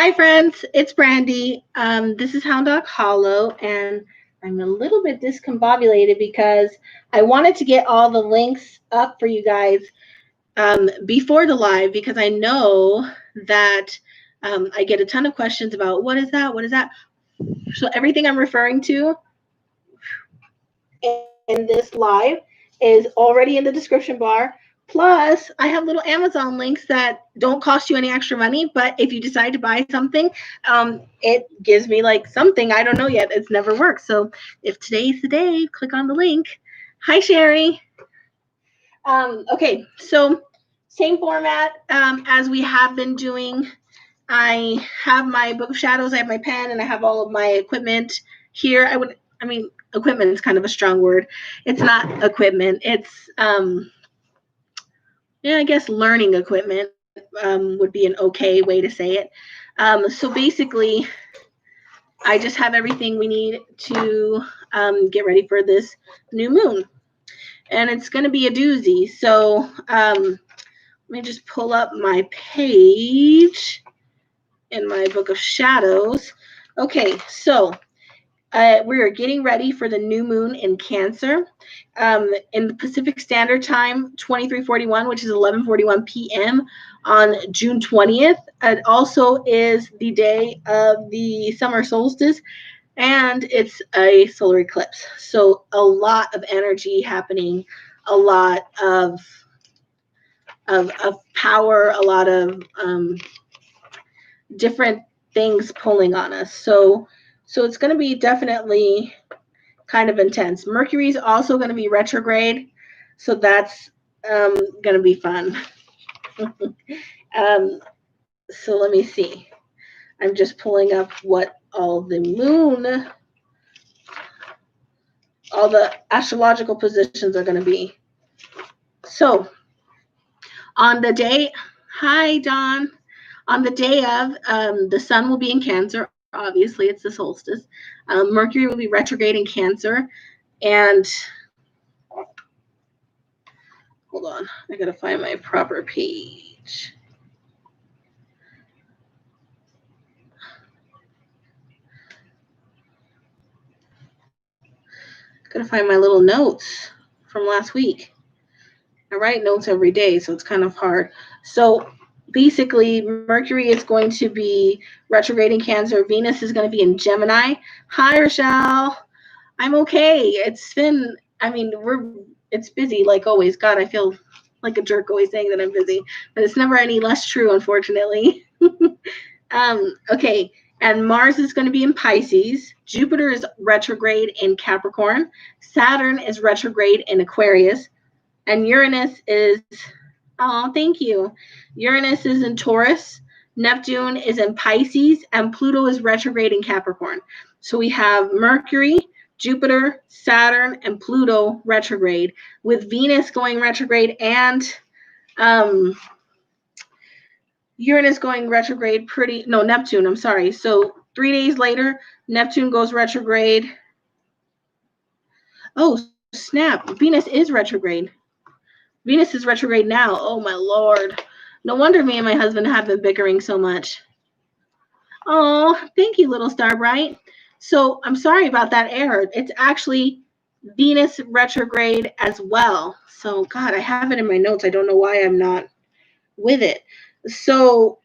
Hi friends, it's Brandy. This is Hound Dog Hollow, and I'm a little bit discombobulated because I wanted to get all the links up for you guys before the live because I know that I get a ton of questions about what is that, what is that. So everything I'm referring to in this live is already in the description bar. Plus, I have little Amazon links that don't cost you any extra money, but if you decide to buy something, it gives me like something. I don't know yet. It's never worked. So if today's the day, click on the link. Hi, Sherry. Okay, so same format as we have been doing. I have my Book of Shadows, I have my pen, and I have all of my equipment here. Equipment is kind of a strong word. It's not equipment. It's I guess learning equipment would be an okay way to say it. So basically, I just have everything we need to get ready for this new moon. And it's going to be a doozy. So let me just pull up my page in my Book of Shadows. Okay, so we are getting ready for the new moon in Cancer in the Pacific Standard Time, 23:41, which is 11:41 p.m. on June 20th. It also is the day of the summer solstice, and it's a solar eclipse. So a lot of energy happening, a lot of power, a lot of different things pulling on us. So it's going to be definitely kind of intense. Mercury's also going to be retrograde, so that's going to be fun. So let me see. I'm just pulling up what all the astrological positions are going to be. So on the day, hi Don, on the day of, the sun will be in Cancer. Obviously, it's the solstice. Mercury will be retrograde in Cancer. And hold on, I got to find my proper page. Got to find my little notes from last week. I write notes every day, so it's kind of hard. So basically, Mercury is going to be retrograde in Cancer. Venus is going to be in Gemini. Hi, Rochelle. I'm okay. It's been, it's busy like always. God, I feel like a jerk always saying that I'm busy, but it's never any less true, unfortunately. Okay, and Mars is going to be in Pisces. Jupiter is retrograde in Capricorn. Saturn is retrograde in Aquarius. And Uranus is, oh, thank you. Uranus is in Taurus. Neptune is in Pisces. And Pluto is retrograde in Capricorn. So we have Mercury, Jupiter, Saturn, and Pluto retrograde, with Venus going retrograde and Uranus going retrograde Neptune, I'm sorry. So 3 days later, Neptune goes retrograde. Oh, snap. Venus is retrograde. Venus is retrograde now. Oh, my Lord. No wonder me and my husband have been bickering so much. Oh, thank you, little star bright. So I'm sorry about that error. It's actually Venus retrograde as well. So, God, I have it in my notes. I don't know why I'm not with it. So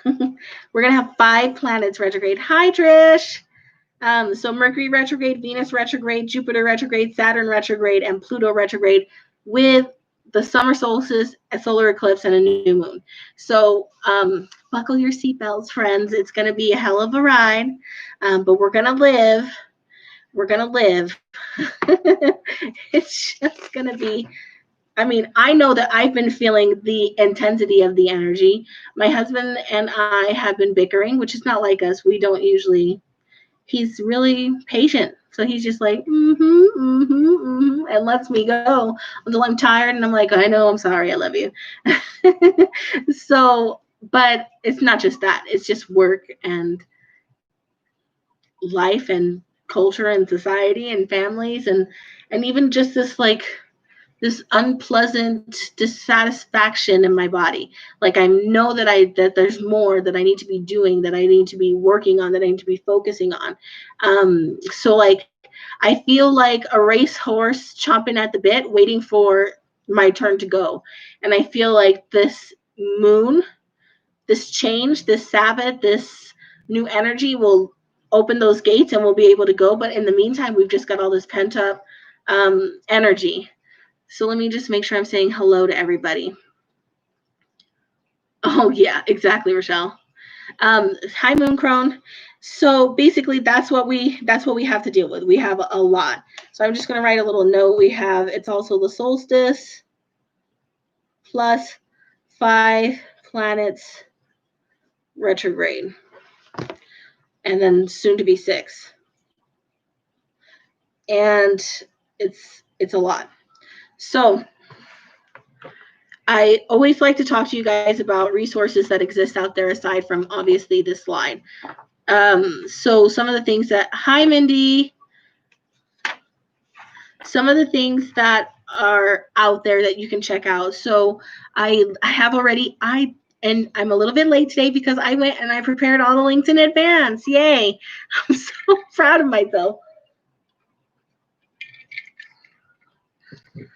we're going to have 5 planets retrograde. Hi, Trish. So Mercury retrograde, Venus retrograde, Jupiter retrograde, Saturn retrograde, and Pluto retrograde, with the summer solstice, a solar eclipse, and a new moon. So buckle your seatbelts, friends. It's going to be a hell of a ride, but we're going to live. We're going to live. It's just going to be, I know that I've been feeling the intensity of the energy. My husband and I have been bickering, which is not like us. We don't usually, he's really patient. So he's just like, and lets me go until I'm tired. And I'm like, I know, I'm sorry, I love you. So, but it's not just that. It's just work and life and culture and society and families and even just this like this unpleasant dissatisfaction in my body. Like I know that there's more that I need to be doing, that I need to be working on, that I need to be focusing on. So like I feel like a racehorse chomping at the bit, waiting for my turn to go. And I feel like this moon, this change, this Sabbath, this new energy will open those gates and we'll be able to go. But in the meantime, we've just got all this pent up energy. So let me just make sure I'm saying hello to everybody. Oh yeah, exactly, Rochelle. Hi, Moon Crone. So basically, that's what we have to deal with. We have a lot. So I'm just going to write a little note. It's also the solstice plus 5 planets retrograde, and then soon to be 6. And it's a lot. So I always like to talk to you guys about resources that exist out there aside from obviously this slide. So some of the things that, hi Mindy, some of the things that are out there that you can check out. So I have already, and I'm a little bit late today because I went and I prepared all the links in advance. Yay. I'm so proud of myself.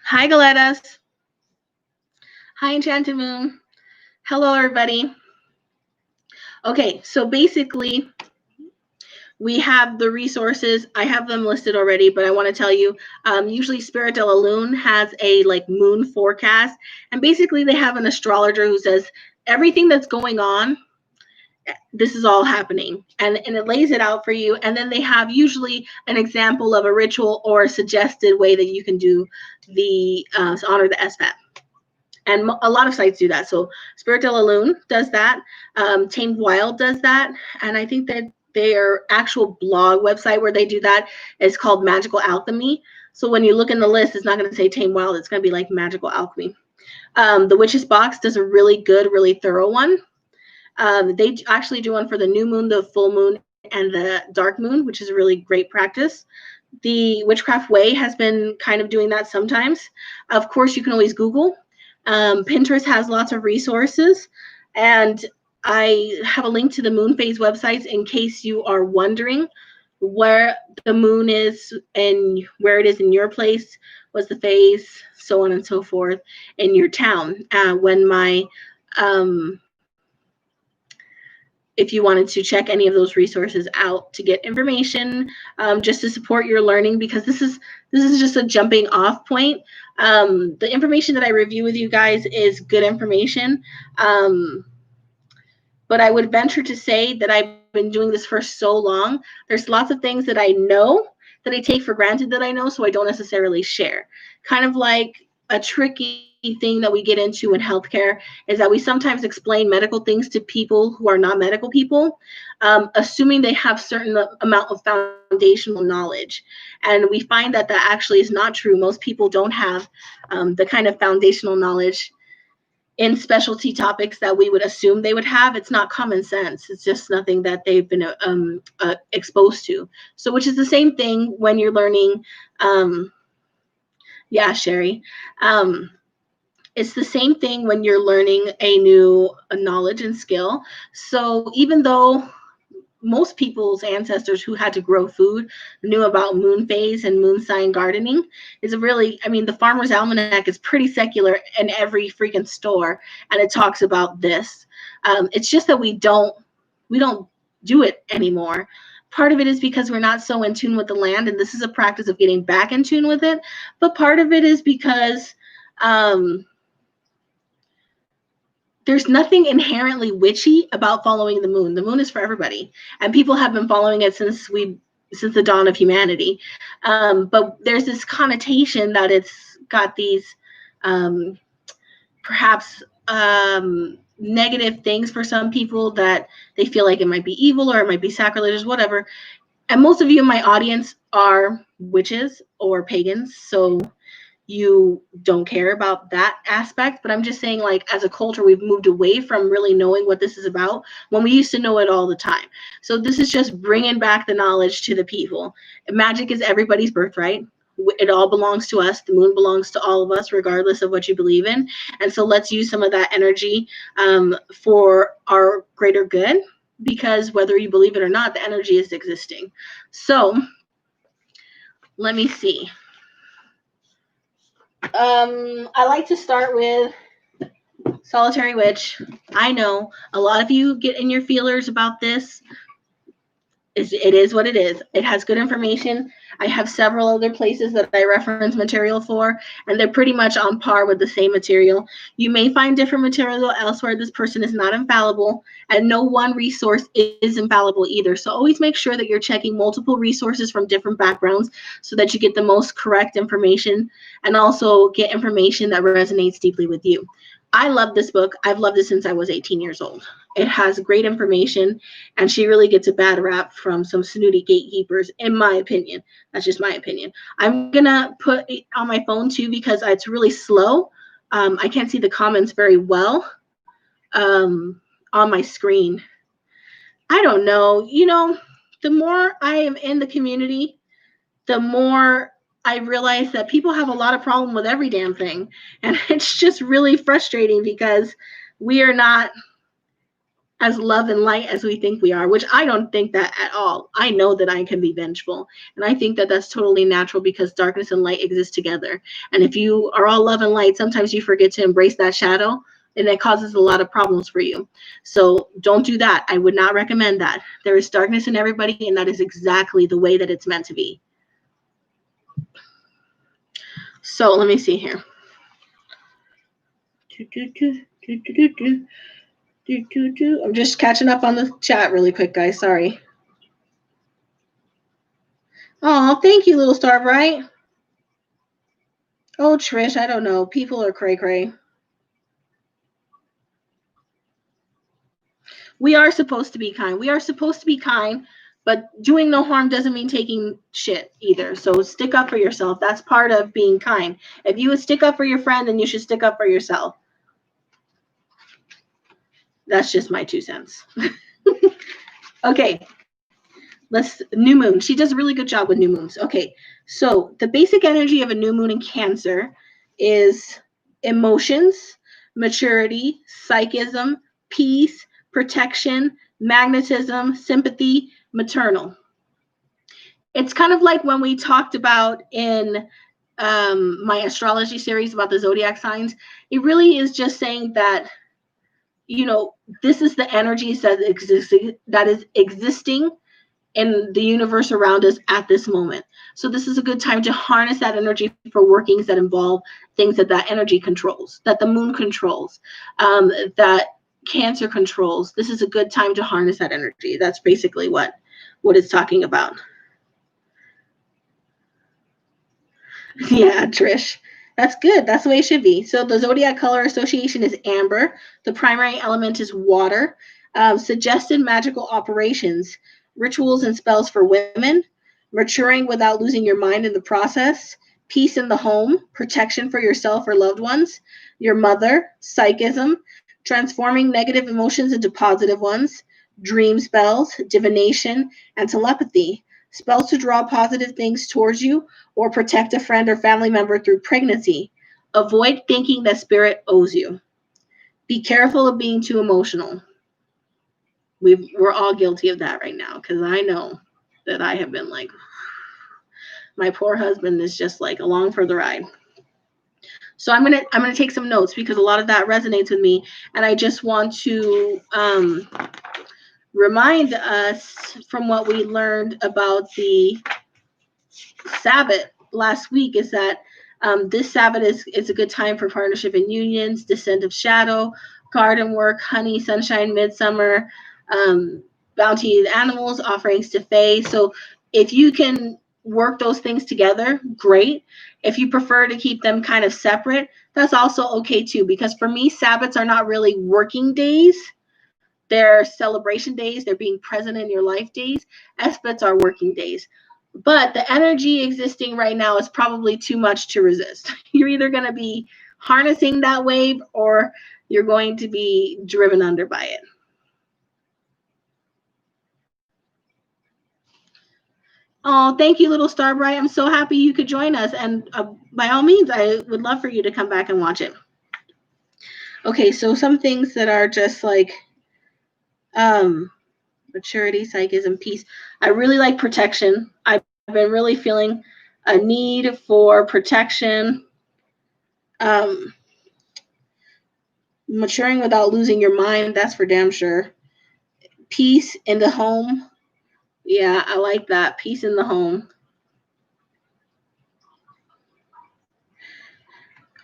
Hi, Galetas. Hi, Enchanted Moon. Hello, everybody. Okay, so basically, we have the resources. I have them listed already, but I want to tell you, usually Spirit de la Lune has a like moon forecast. And basically, they have an astrologer who says everything that's going on, this is all happening. And it lays it out for you. And then they have usually an example of a ritual or a suggested way that you can do the honor the Esbat. And a lot of sites do that. So Spirit de la Lune does that. Tamed Wild does that. And I think that their actual blog website where they do that is called Magical Alchemy. So when you look in the list, it's not going to say Tamed Wild. It's going to be like Magical Alchemy. The Witches Box does a really good, really thorough one. They actually do one for the new moon, the full moon, and the dark moon, which is a really great practice. The Witchcraft Way has been kind of doing that sometimes. Of course, you can always Google. Pinterest has lots of resources, and I have a link to the moon phase websites in case you are wondering where the moon is and where it is in your place, what's the phase, so on and so forth, in your town. If you wanted to check any of those resources out to get information, just to support your learning, because this is just a jumping off point. The information that I review with you guys is good information. But I would venture to say that I've been doing this for so long. There's lots of things that I know that I take for granted that I know, so I don't necessarily share. Kind of like a tricky thing that we get into in healthcare is that we sometimes explain medical things to people who are not medical people, assuming they have certain amount of foundational knowledge. And we find that that actually is not true. Most people don't have the kind of foundational knowledge in specialty topics that we would assume they would have. It's not common sense. It's just nothing that they've been exposed to. So, which is the same thing when you're learning. Yeah, Sherry. It's the same thing when you're learning a new knowledge and skill. So even though most people's ancestors who had to grow food knew about moon phase and moon sign gardening, is really, I mean, the Farmer's Almanac is pretty secular in every freaking store, and it talks about this. It's just that we don't do it anymore. Part of it is because we're not so in tune with the land, and this is a practice of getting back in tune with it. But part of it is because there's nothing inherently witchy about following the moon. The moon is for everybody, and people have been following it since the dawn of humanity. But there's this connotation that it's got these perhaps negative things for some people, that they feel like it might be evil or it might be sacrilegious, whatever. And most of you in my audience are witches or pagans, so you don't care about that aspect. But I'm just saying, like, as a culture, we've moved away from really knowing what this is about when we used to know it all the time. So this is just bringing back the knowledge to the people. Magic is everybody's birthright. It all belongs to us. The moon belongs to all of us, regardless of what you believe in. And so let's use some of that energy for our greater good, because whether you believe it or not, the energy is existing. So let me see. I like to start with Solitary Witch. I know a lot of you get in your feelers about this. It is what it is. It has good information. I have several other places that I reference material for, and they're pretty much on par with the same material. You may find different material elsewhere. This person is not infallible, and no one resource is infallible either. So always make sure that you're checking multiple resources from different backgrounds so that you get the most correct information, and also get information that resonates deeply with you. I love this book. I've loved it since I was 18 years old. It has great information, and she really gets a bad rap from some snooty gatekeepers, in my opinion. That's just my opinion. I'm going to put it on my phone, too, because it's really slow. I can't see the comments very well on my screen. I don't know. You know, the more I am in the community, the more I realize that people have a lot of problem with every damn thing. And it's just really frustrating because we are not as love and light as we think we are, which I don't think that at all. I know that I can be vengeful. And I think that that's totally natural because darkness and light exist together. And if you are all love and light, sometimes you forget to embrace that shadow, and that causes a lot of problems for you. So don't do that. I would not recommend that. There is darkness in everybody, and that is exactly the way that it's meant to be. So let me see here. I'm just catching up on the chat really quick, guys. Sorry. Oh, thank you, little star bright. Oh, Trish, I don't know. People are cray-cray. We are supposed to be kind. We are supposed to be kind, but doing no harm doesn't mean taking shit either. So stick up for yourself. That's part of being kind. If you would stick up for your friend, then you should stick up for yourself. That's just my 2 cents. Okay. New moon. She does a really good job with new moons. Okay. So the basic energy of a new moon in Cancer is emotions, maturity, psychism, peace, protection, magnetism, sympathy, maternal. It's kind of like when we talked about in my astrology series about the zodiac signs. It really is just saying that, you know, this is the energies that is existing in the universe around us at this moment. So this is a good time to harness that energy for workings that involve things that energy controls, that the moon controls, that Cancer controls. This is a good time to harness that energy. That's basically what it's talking about. Yeah, Trish. That's good. That's the way it should be. So the zodiac color association is amber. The primary element is water. Suggested magical operations, rituals and spells for women, maturing without losing your mind in the process, peace in the home, protection for yourself or loved ones, your mother, psychism, transforming negative emotions into positive ones, dream spells, divination, and telepathy, spells to draw positive things towards you or protect a friend or family member through pregnancy. Avoid thinking that spirit owes you. Be careful of being too emotional. We're all guilty of that right now, because I know that I have been like, my poor husband is just like along for the ride. So I'm gonna take some notes because a lot of that resonates with me, and I just want to remind us from what we learned about the Sabbath last week is that this Sabbath is a good time for partnership and unions, descent of shadow, garden work, honey, sunshine, midsummer, bounty animals, offerings to Fae. So if you can work those things together, great. If you prefer to keep them kind of separate, that's also okay too, because for me, Sabbaths are not really working days. They're celebration days. They're being present in your life days. Esbats are working days. But the energy existing right now is probably too much to resist. You're either going to be harnessing that wave or you're going to be driven under by it. Oh, thank you, little Star Bright. I'm so happy you could join us. And by all means, I would love for you to come back and watch it. Okay, so some things that are just like maturity, psychism, peace. I really like protection. I've been really feeling a need for protection. Maturing without losing your mind, that's for damn sure. Peace in the home. Yeah, I like that. Peace in the home.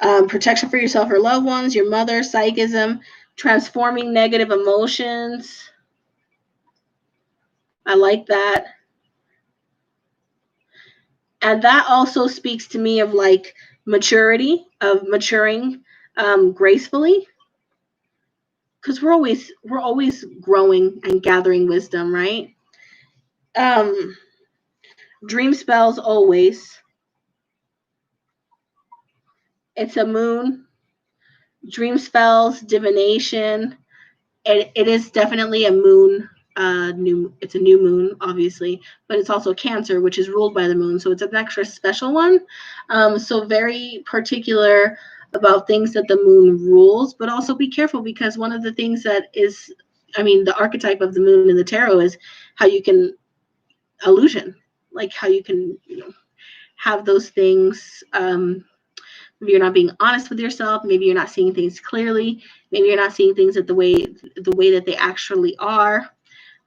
Protection for yourself or loved ones, your mother, psychism, transforming negative emotions. I like that. And that also speaks to me of like maturity, of maturing gracefully. Because we're always growing and gathering wisdom, right? Dream spells always. It's a moon. Dream spells, divination. It is definitely a moon. It's a new moon, obviously, but it's also Cancer, which is ruled by the moon, so it's an extra special one. So very particular about things that the moon rules, but also be careful because one of the things that is, the archetype of the moon in the tarot is how you can illusion, like how you can, have those things. Maybe you're not being honest with yourself. Maybe you're not seeing things clearly. Maybe you're not seeing things the way that they actually are.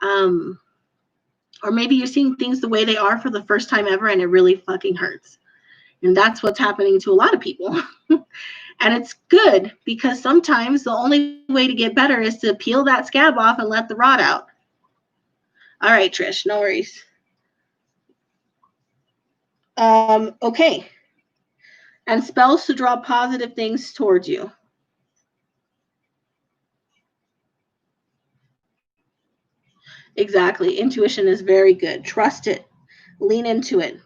Or maybe you're seeing things the way they are for the first time ever, and it really fucking hurts. And that's what's happening to a lot of people. And it's good because sometimes the only way to get better is to peel that scab off and let the rot out. All right, Trish, no worries. Okay. And spells to draw positive things towards you. Exactly. Intuition is very good. Trust it. Lean into it.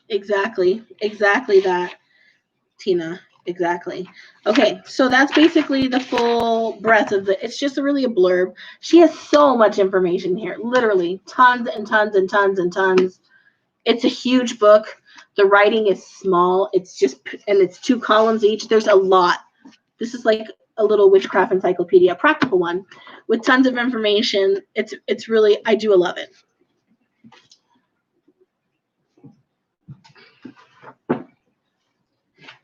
Exactly that, Tina. Exactly. Okay, so that's basically the full breadth of it's just really a blurb. She has so much information here, literally tons and tons and tons and tons. It's a huge book. The writing is small. And it's 2 columns each. There's a lot. This is like a little witchcraft encyclopedia, a practical one with tons of information. It's really, I do love it.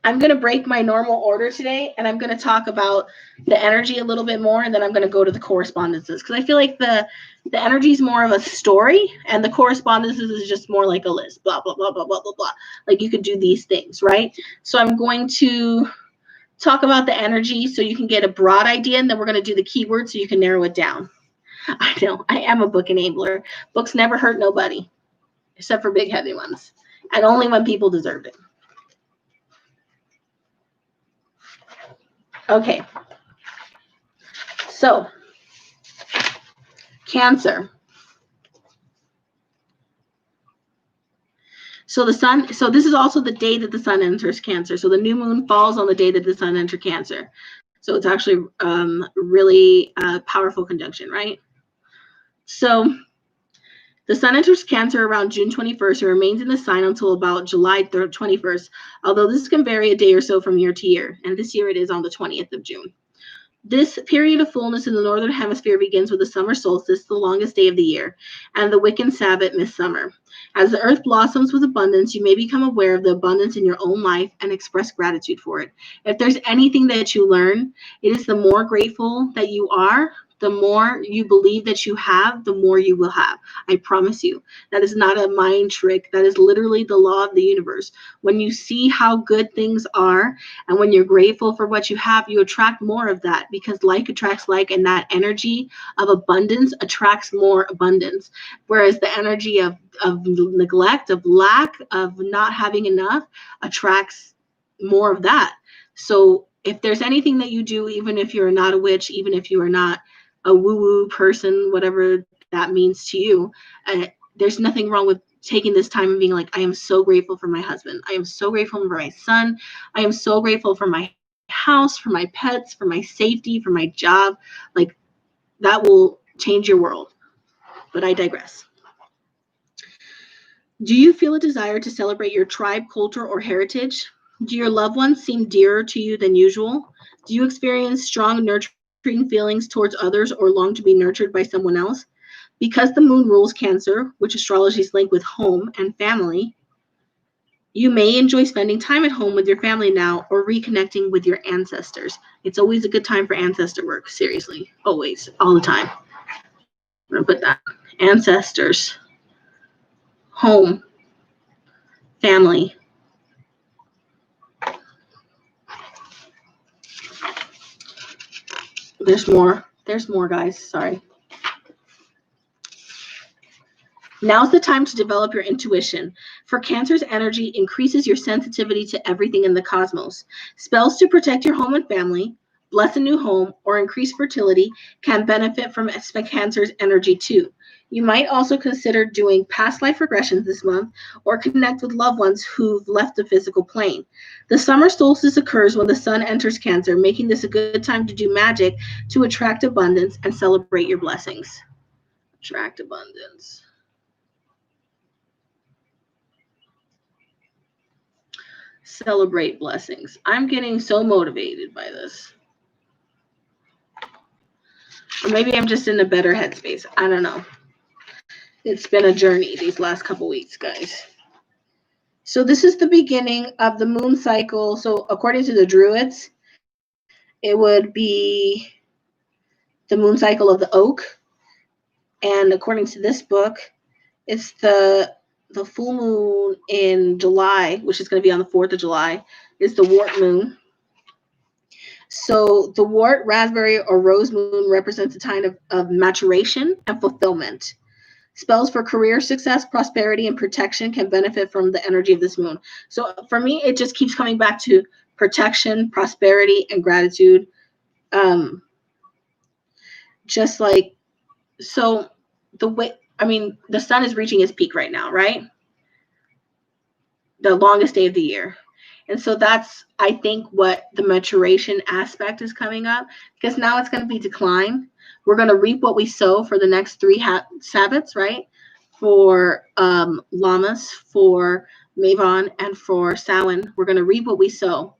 I'm going to break my normal order today, and I'm going to talk about the energy a little bit more, and then I'm going to go to the correspondences, because I feel like the energy is more of a story, and the correspondences is just more like a list, blah, blah, blah, blah, blah, blah, blah. Like you could do these things, right? So I'm going to talk about the energy so you can get a broad idea, and then we're going to do the keywords so you can narrow it down. I know, I am a book enabler. Books never hurt nobody, except for big, heavy ones, and only when people deserved it. Okay. So, Cancer. So the sun, so this is also the day that the sun enters Cancer. So the new moon falls on the day that the sun enters Cancer. So it's actually really powerful conjunction, right? So the sun enters Cancer around June 21st and remains in the sign until about July 21st, although this can vary a day or so from year to year. And this year it is on the 20th of June. This period of fullness in the northern hemisphere begins with the summer solstice, the longest day of the year, and the Wiccan Sabbath, midsummer. As the earth blossoms with abundance, you may become aware of the abundance in your own life and express gratitude for it. If there's anything that you learn, it is the more grateful that you are, the more you believe that you have, the more you will have. I promise you. That is not a mind trick. That is literally the law of the universe. When you see how good things are, and when you're grateful for what you have, you attract more of that, because like attracts like, and that energy of abundance attracts more abundance. Whereas the energy of neglect, of lack, of not having enough attracts more of that. So if there's anything that you do, even if you're not a witch, even if you are not a woo-woo person, whatever that means to you, there's nothing wrong with taking this time and being like, I am so grateful for my husband. I am so grateful for my son. I am so grateful for my house, for my pets, for my safety, for my job. Like, that will change your world. But I digress. Do you feel a desire to celebrate your tribe, culture, or heritage? Do your loved ones seem dearer to you than usual? Do you experience strong nurturing feelings towards others or long to be nurtured by someone else? Because the moon rules Cancer, which astrology is linked with home and family, you may enjoy spending time at home with your family now or reconnecting with your ancestors. It's always a good time for ancestor work, seriously. Always, all the time. I'm going to put that. Ancestors, home, family. There's more. There's more, guys. Sorry. Now's the time to develop your intuition. For Cancer's energy increases your sensitivity to everything in the cosmos. Spells to protect your home and family, bless a new home, or increase fertility can benefit from Cancer's energy too. You might also consider doing past life regressions this month or connect with loved ones who've left the physical plane. The summer solstice occurs when the sun enters Cancer, making this a good time to do magic to attract abundance and celebrate your blessings. Attract abundance. Celebrate blessings. I'm getting so motivated by this. Or maybe I'm just in a better headspace. I don't know. It's been a journey these last couple weeks, guys. So this is the beginning of the moon cycle. So according to the Druids, it would be the moon cycle of the oak. And according to this book, it's the full moon in July, which is going to be on the 4th of July, is the wart moon. So the wart, raspberry, or rose moon represents a time of maturation and fulfillment. Spells for career success, prosperity, and protection can benefit from the energy of this moon. So for me, it just keeps coming back to protection, prosperity, and gratitude. Just like, so the way, I mean, the sun is reaching its peak right now, right? The longest day of the year. And so that's, I think, what the maturation aspect is coming up, because now it's going to be decline. We're going to reap what we sow for the next 3 Sabbats, right? For Lammas, for Mavon, and for Samhain. We're going to reap what we sow.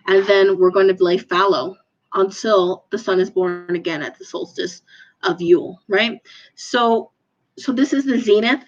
And then we're going to lay fallow until the sun is born again at the solstice of Yule, right? So this is the zenith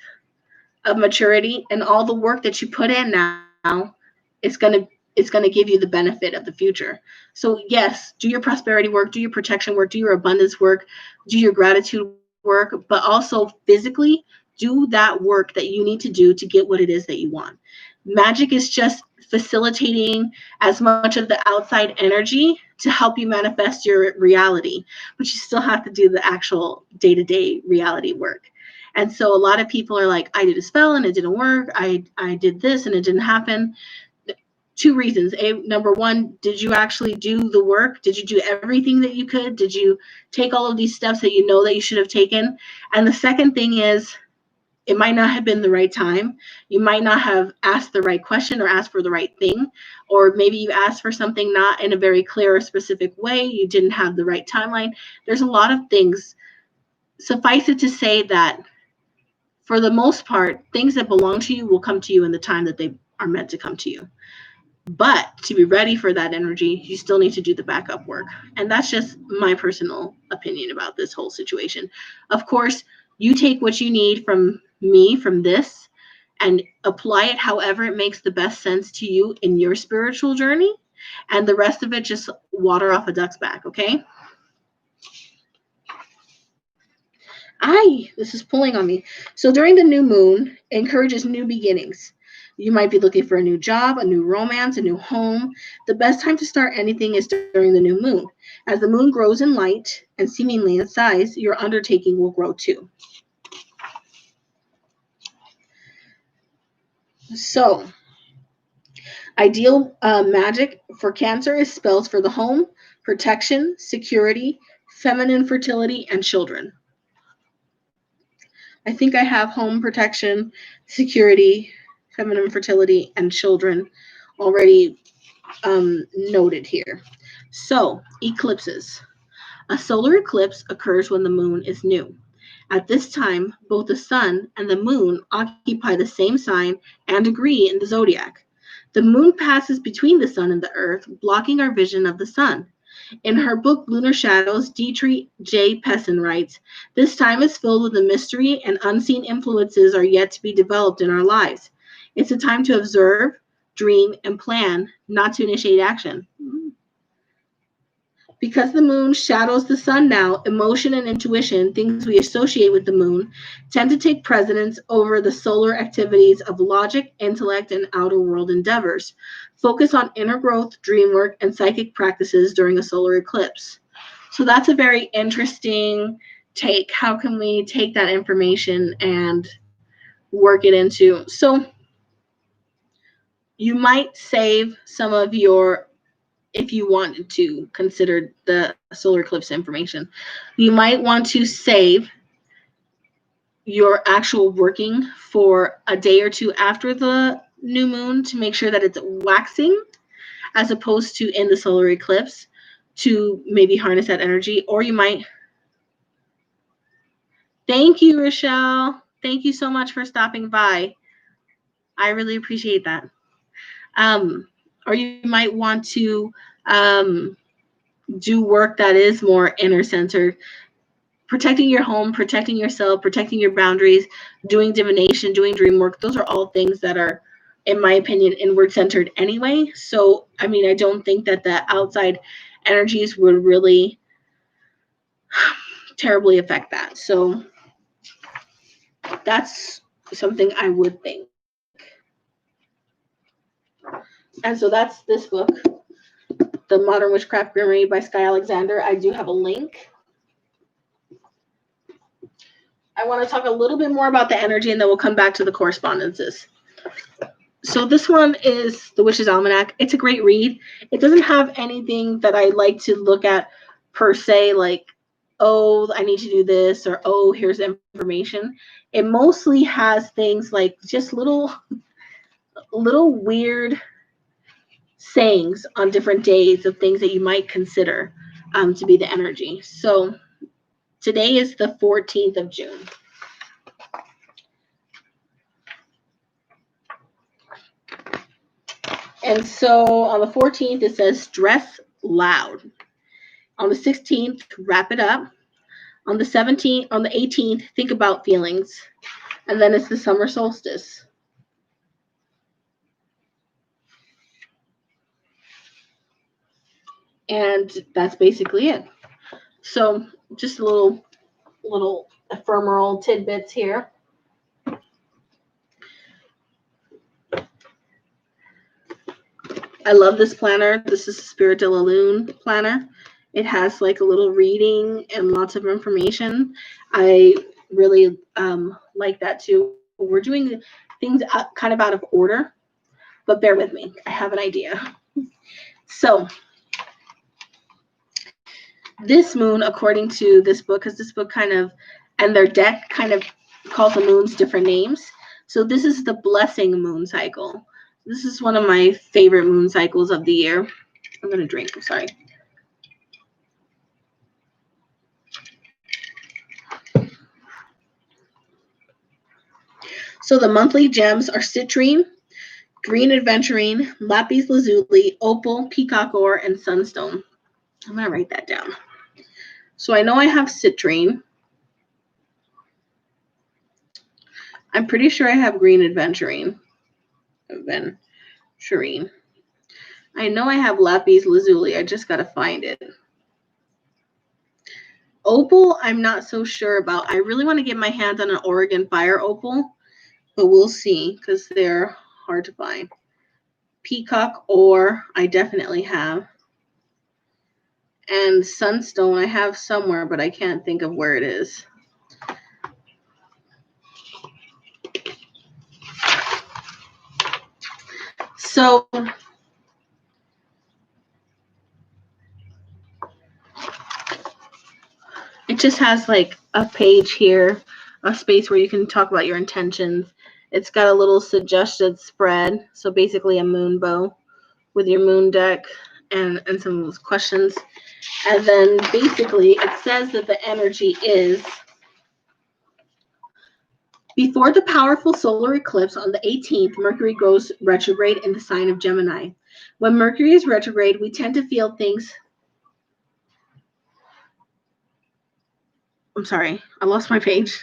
of maturity, and all the work that you put in now, it's going to give you the benefit of the future. So yes, do your prosperity work, do your protection work, do your abundance work, do your gratitude work, but also physically do that work that you need to do to get what it is that you want. Magic is just facilitating as much of the outside energy to help you manifest your reality, but you still have to do the actual day-to-day reality work. And so a lot of people are like, I did a spell and it didn't work. I did this and it didn't happen. 2 reasons. Number 1, did you actually do the work? Did you do everything that you could? Did you take all of these steps that you know that you should have taken? And the second thing is, it might not have been the right time. You might not have asked the right question or asked for the right thing. Or maybe you asked for something not in a very clear or specific way. You didn't have the right timeline. There's a lot of things. Suffice it to say that for the most part, things that belong to you will come to you in the time that they are meant to come to you. But to be ready for that energy, you still need to do the backup work. And that's just my personal opinion about this whole situation. Of course, you take what you need from me, from this, and apply it however it makes the best sense to you in your spiritual journey. And the rest of it, just water off a duck's back, okay? This is pulling on me. So during the new moon, it encourages new beginnings. You might be looking for a new job, a new romance, a new home. The best time to start anything is during the new moon. As the moon grows in light and seemingly in size, your undertaking will grow too. So, ideal magic for Cancer is spells for the home, protection, security, feminine fertility, and children. I think I have home, protection, security, feminine fertility, and children already noted here. So, eclipses. A solar eclipse occurs when the moon is new. At this time, both the sun and the moon occupy the same sign and degree in the zodiac. The moon passes between the sun and the earth, blocking our vision of the sun. In her book Lunar Shadows, Dietrich J. Pessin writes, "This time is filled with a mystery and unseen influences are yet to be developed in our lives. It's a time to observe, dream, and plan, not to initiate action." Because the moon shadows the sun now, emotion and intuition, things we associate with the moon, tend to take precedence over the solar activities of logic, intellect, and outer world endeavors. Focus on inner growth, dream work, and psychic practices during a solar eclipse. So that's a very interesting take. How can we take that information and work it into? So you might save some of your, if you wanted to consider the solar eclipse information, you might want to save your actual working for a day or two after the new moon to make sure that it's waxing as opposed to in the solar eclipse to maybe harness that energy. Or you might, thank you, Rochelle. Thank you so much for stopping by. I really appreciate that. Or you might want to do work that is more inner centered, protecting your home, protecting yourself, protecting your boundaries, doing divination, doing dream work. Those are all things that are, in my opinion, inward centered anyway. So, I mean, I don't think that the outside energies would really terribly affect that. So that's something I would think. And so that's this book, The Modern Witchcraft Grimoire by Sky Alexander. I do have a link. I want to talk a little bit more about the energy, and then we'll come back to the correspondences. So this one is the Wishes Almanac. It's a great read. It doesn't have anything that I like to look at per se, like, oh, I need to do this, or oh, here's information. It mostly has things like just little weird sayings on different days of things that you might consider to be the energy. So today is the 14th of June. And so on the 14th, it says dress loud. On the 16th, wrap it up. On the 17th, on the 18th, think about feelings. And then it's the summer solstice. And that's basically it. So just little ephemeral tidbits here. I love this planner. This is the Spirit de la Lune planner. It has like a little reading and lots of information. I really like that too. We're doing things kind of out of order, but bear with me. I have an idea. So this moon, according to this book, because this book kind of, and their deck kind of calls the moons different names. So this is the blessing moon cycle. This is one of my favorite moon cycles of the year. I'm going to drink. I'm sorry. So the monthly gems are citrine, green aventurine, lapis lazuli, opal, peacock ore, and sunstone. I'm going to write that down. So I know I have citrine. I'm pretty sure I have green aventurine. I know I have lapis lazuli. I just got to find it. Opal, I'm not so sure about. I really want to get my hands on an Oregon fire opal, but we'll see because they're hard to find. Peacock ore, I definitely have. And sunstone, I have somewhere, but I can't think of where it is. So it just has like a page here, a space where you can talk about your intentions. It's got a little suggested spread. So basically a moon bow with your moon deck. and some of those questions. And then basically it says that the energy is before the powerful solar eclipse on the 18th, Mercury goes retrograde in the sign of Gemini. When Mercury is retrograde, we tend to feel things. I'm sorry, I lost my page.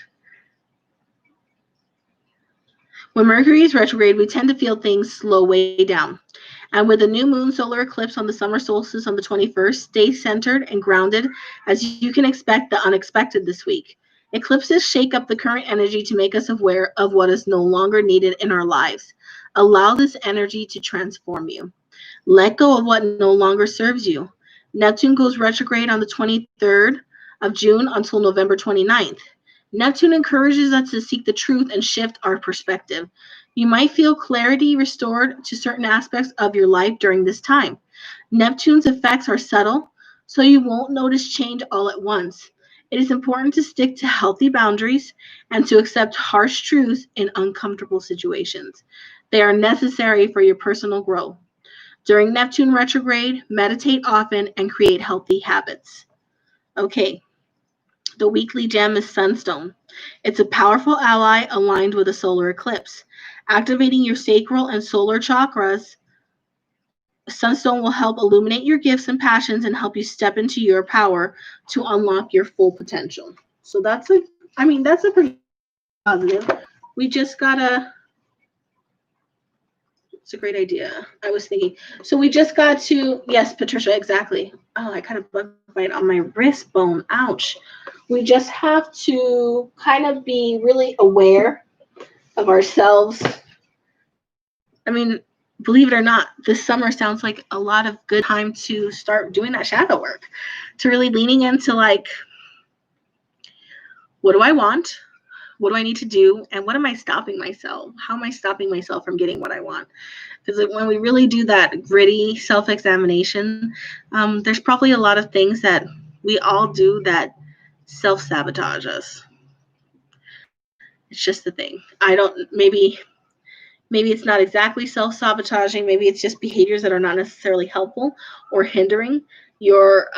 When Mercury is retrograde, we tend to feel things slow way down. And with the new moon solar eclipse on the summer solstice on the 21st, stay centered and grounded as you can expect the unexpected this week. Eclipses shake up the current energy to make us aware of what is no longer needed in our lives. Allow this energy to transform you. Let go of what no longer serves you. Neptune goes retrograde on the 23rd of June until November 29th. Neptune encourages us to seek the truth and shift our perspective. You might feel clarity restored to certain aspects of your life during this time. Neptune's effects are subtle, so you won't notice change all at once. It is important to stick to healthy boundaries and to accept harsh truths in uncomfortable situations. They are necessary for your personal growth. During Neptune retrograde, meditate often and create healthy habits. Okay. The weekly gem is Sunstone. It's a powerful ally aligned with a solar eclipse. Activating your sacral and solar chakras, Sunstone will help illuminate your gifts and passions and help you step into your power to unlock your full potential. So that's a pretty positive. We just gotta, it's a great idea. I was thinking. So we just got to, yes, Patricia, exactly. Oh, I kind of bug bite on my wrist bone. Ouch. We just have to kind of be really aware of ourselves. I mean, believe it or not, this summer sounds like a lot of good time to start doing that shadow work, to really leaning into like, what do I want? What do I need to do? And what am I stopping myself? How am I stopping myself from getting what I want? Because when we really do that gritty self-examination, there's probably a lot of things that we all do that self-sabotage us. It's just the thing. Maybe it's not exactly self-sabotaging. Maybe it's just behaviors that are not necessarily helpful or hindering your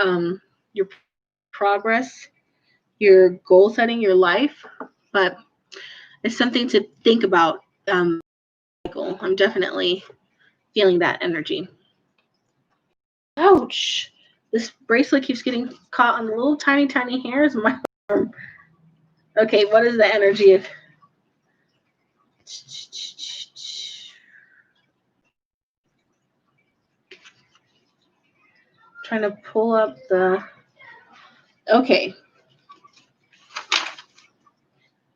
progress, your goal setting, your life. But it's something to think about. I'm definitely feeling that energy. Ouch! This bracelet keeps getting caught on the little tiny hairs of my arm. Okay, what is the energy of? Trying to pull up the. Okay.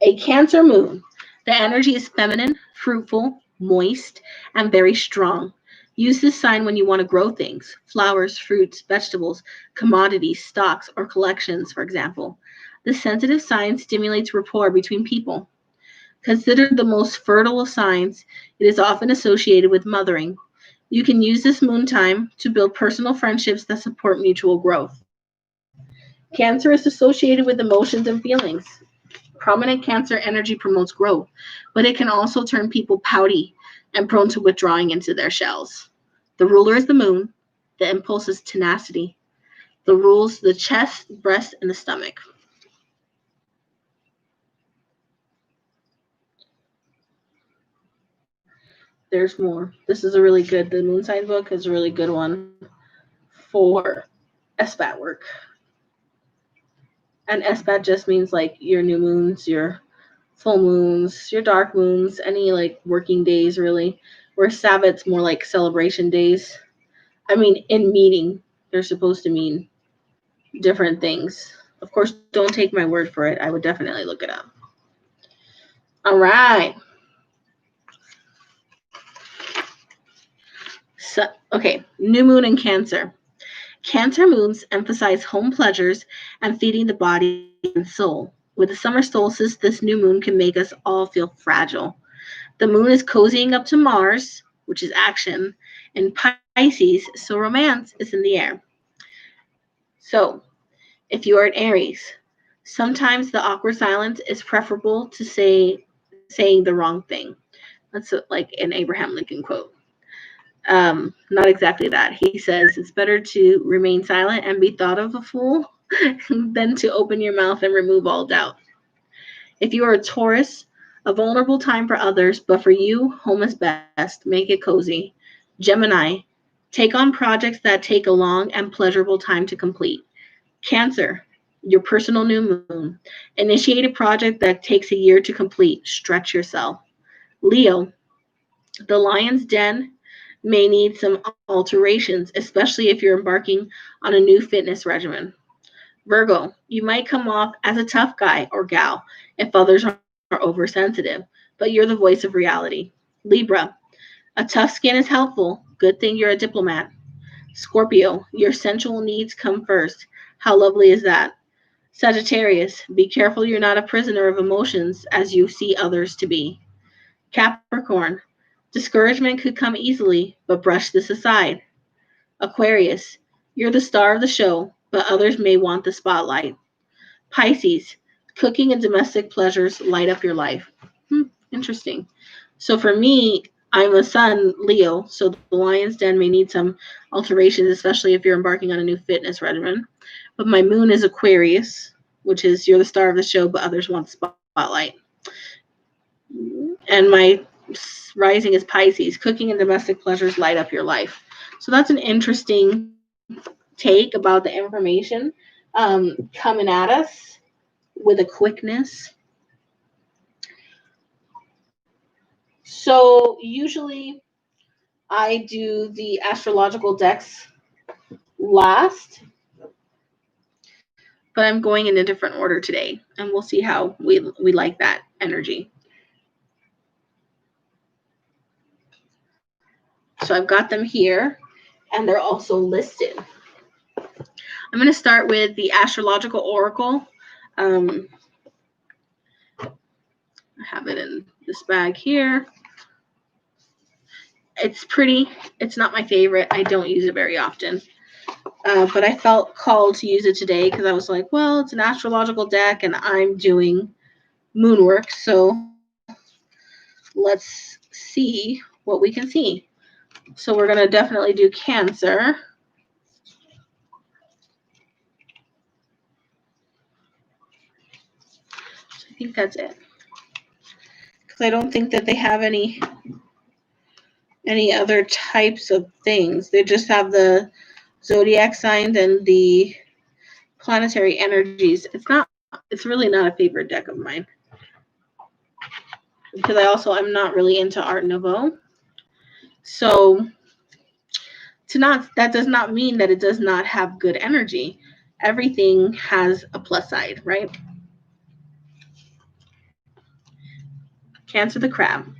A Cancer moon. The energy is feminine, fruitful, moist, and very strong. Use this sign when you want to grow things: flowers, fruits, vegetables, commodities, stocks, or collections, for example. The sensitive sign stimulates rapport between people. Considered the most fertile of signs, it is often associated with mothering. You can use this moon time to build personal friendships that support mutual growth. Cancer is associated with emotions and feelings. Prominent Cancer energy promotes growth, but it can also turn people pouty and prone to withdrawing into their shells. The ruler is the moon. The impulse is tenacity. The rules the chest, breast, and the stomach. There's more. This is the moon sign book is a really good one for Esbat work. And Esbat just means like your new moons, your full moons, your dark moons, any like working days really. Where Sabbat's more like celebration days. I mean, in meaning, they're supposed to mean different things. Of course, don't take my word for it. I would definitely look it up. All right. So, okay, new moon in Cancer. Cancer moons emphasize home pleasures and feeding the body and soul. With the summer solstice, this new moon can make us all feel fragile. The moon is cozying up to Mars, which is action, and Pisces, so romance is in the air. So, if you are an Aries, sometimes the awkward silence is preferable to saying the wrong thing. That's like an Abraham Lincoln quote. Not exactly that. He says it's better to remain silent and be thought of a fool than to open your mouth and remove all doubt. If you are a Taurus, a vulnerable time for others, but for you, home is best. Make it cozy. Gemini, take on projects that take a long and pleasurable time to complete. Cancer, your personal new moon. Initiate a project that takes a year to complete. Stretch yourself. Leo, the lion's den may need some alterations, especially if you're embarking on a new fitness regimen. Virgo, you might come off as a tough guy or gal if others are oversensitive, but you're the voice of reality. Libra, a tough skin is helpful. Good thing you're a diplomat. Scorpio, your sensual needs come first. How lovely is that? Sagittarius, be careful you're not a prisoner of emotions as you see others to be. Capricorn, discouragement could come easily, but brush this aside. Aquarius, you're the star of the show, but others may want the spotlight. Pisces, cooking and domestic pleasures light up your life. Interesting. So for me, I'm a sun Leo, so the lion's den may need some alterations, especially if you're embarking on a new fitness regimen. But my moon is Aquarius, which is you're the star of the show, but others want the spotlight. And my rising is Pisces. Cooking and domestic pleasures light up your life. So that's an interesting take about the information coming at us with a quickness. So usually I do the astrological decks last, but I'm going in a different order today, and we'll see how we like that energy. So I've got them here, and they're also listed. I'm going to start with the Astrological Oracle. I have it in this bag here. It's pretty. It's not my favorite. I don't use it very often. But I felt called to use it today because I was like, well, it's an astrological deck, and I'm doing moon work. So let's see what we can see. So we're going to definitely do Cancer. I think that's it. Because I don't think that they have any other types of things. They just have the Zodiac signs and the planetary energies. It's really not a favorite deck of mine. Because I'm not really into Art Nouveau. So that does not mean that it does not have good energy. Everything has a plus side, right? Cancer the crab,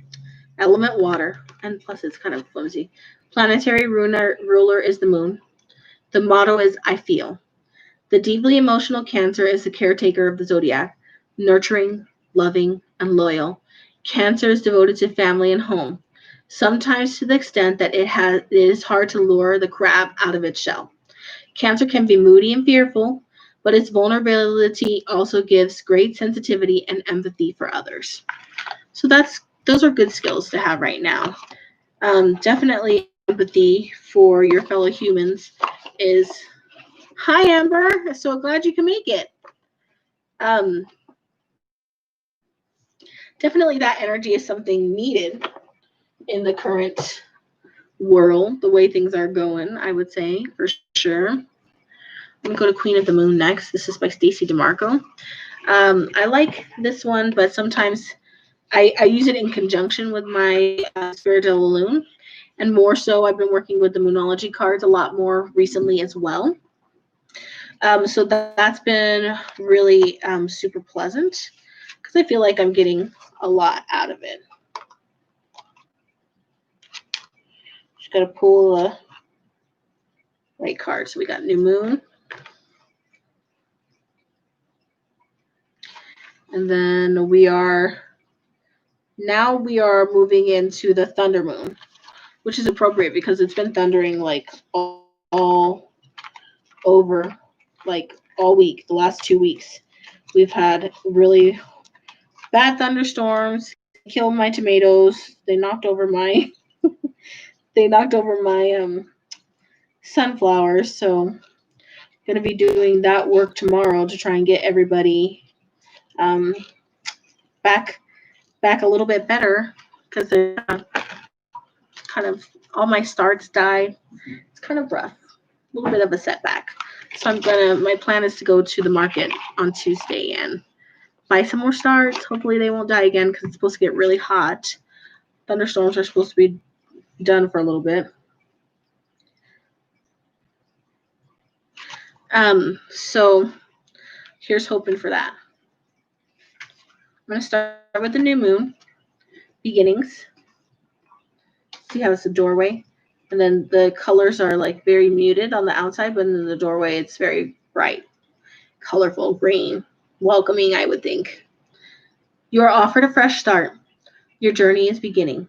element water, and plus it's kind of flimsy. Planetary ruler is the moon. The motto is I feel. The deeply emotional Cancer is the caretaker of the zodiac, nurturing, loving, and loyal. Cancer is devoted to family and home, sometimes to the extent that it is hard to lure the crab out of its shell. Cancer can be moody and fearful, but its vulnerability also gives great sensitivity and empathy for others. So those are good skills to have right now. Definitely empathy for your fellow humans is. Hi, Amber. So glad you can make it. Definitely that energy is something needed in the current world, the way things are going, I would say, for sure. I'm going to go to Queen of the Moon next. This is by Stacey DeMarco. I like this one, but sometimes I use it in conjunction with my Spirit of the Lune. And more so, I've been working with the Moonology cards a lot more recently as well. So that's been really super pleasant because I feel like I'm getting a lot out of it. Just got to pull the right card. So we got New Moon. And then we are moving into the Thunder Moon, which is appropriate because it's been thundering like all over, like all week, the last 2 weeks. We've had really bad thunderstorms, killed my tomatoes. They knocked over my they knocked over my sunflowers, so I'm gonna be doing that work tomorrow to try and get everybody um, back a little bit better because they're kind of all my starts died. It's kind of rough, a little bit of a setback. So my plan is to go to the market on Tuesday and buy some more starts. Hopefully they won't die again because it's supposed to get really hot. Thunderstorms are supposed to be done for a little bit. So here's hoping for that. I'm going to start with the new moon, beginnings. See how it's a doorway? And then the colors are like very muted on the outside, but in the doorway it's very bright, colorful, green, welcoming, I would think. You are offered a fresh start. Your journey is beginning.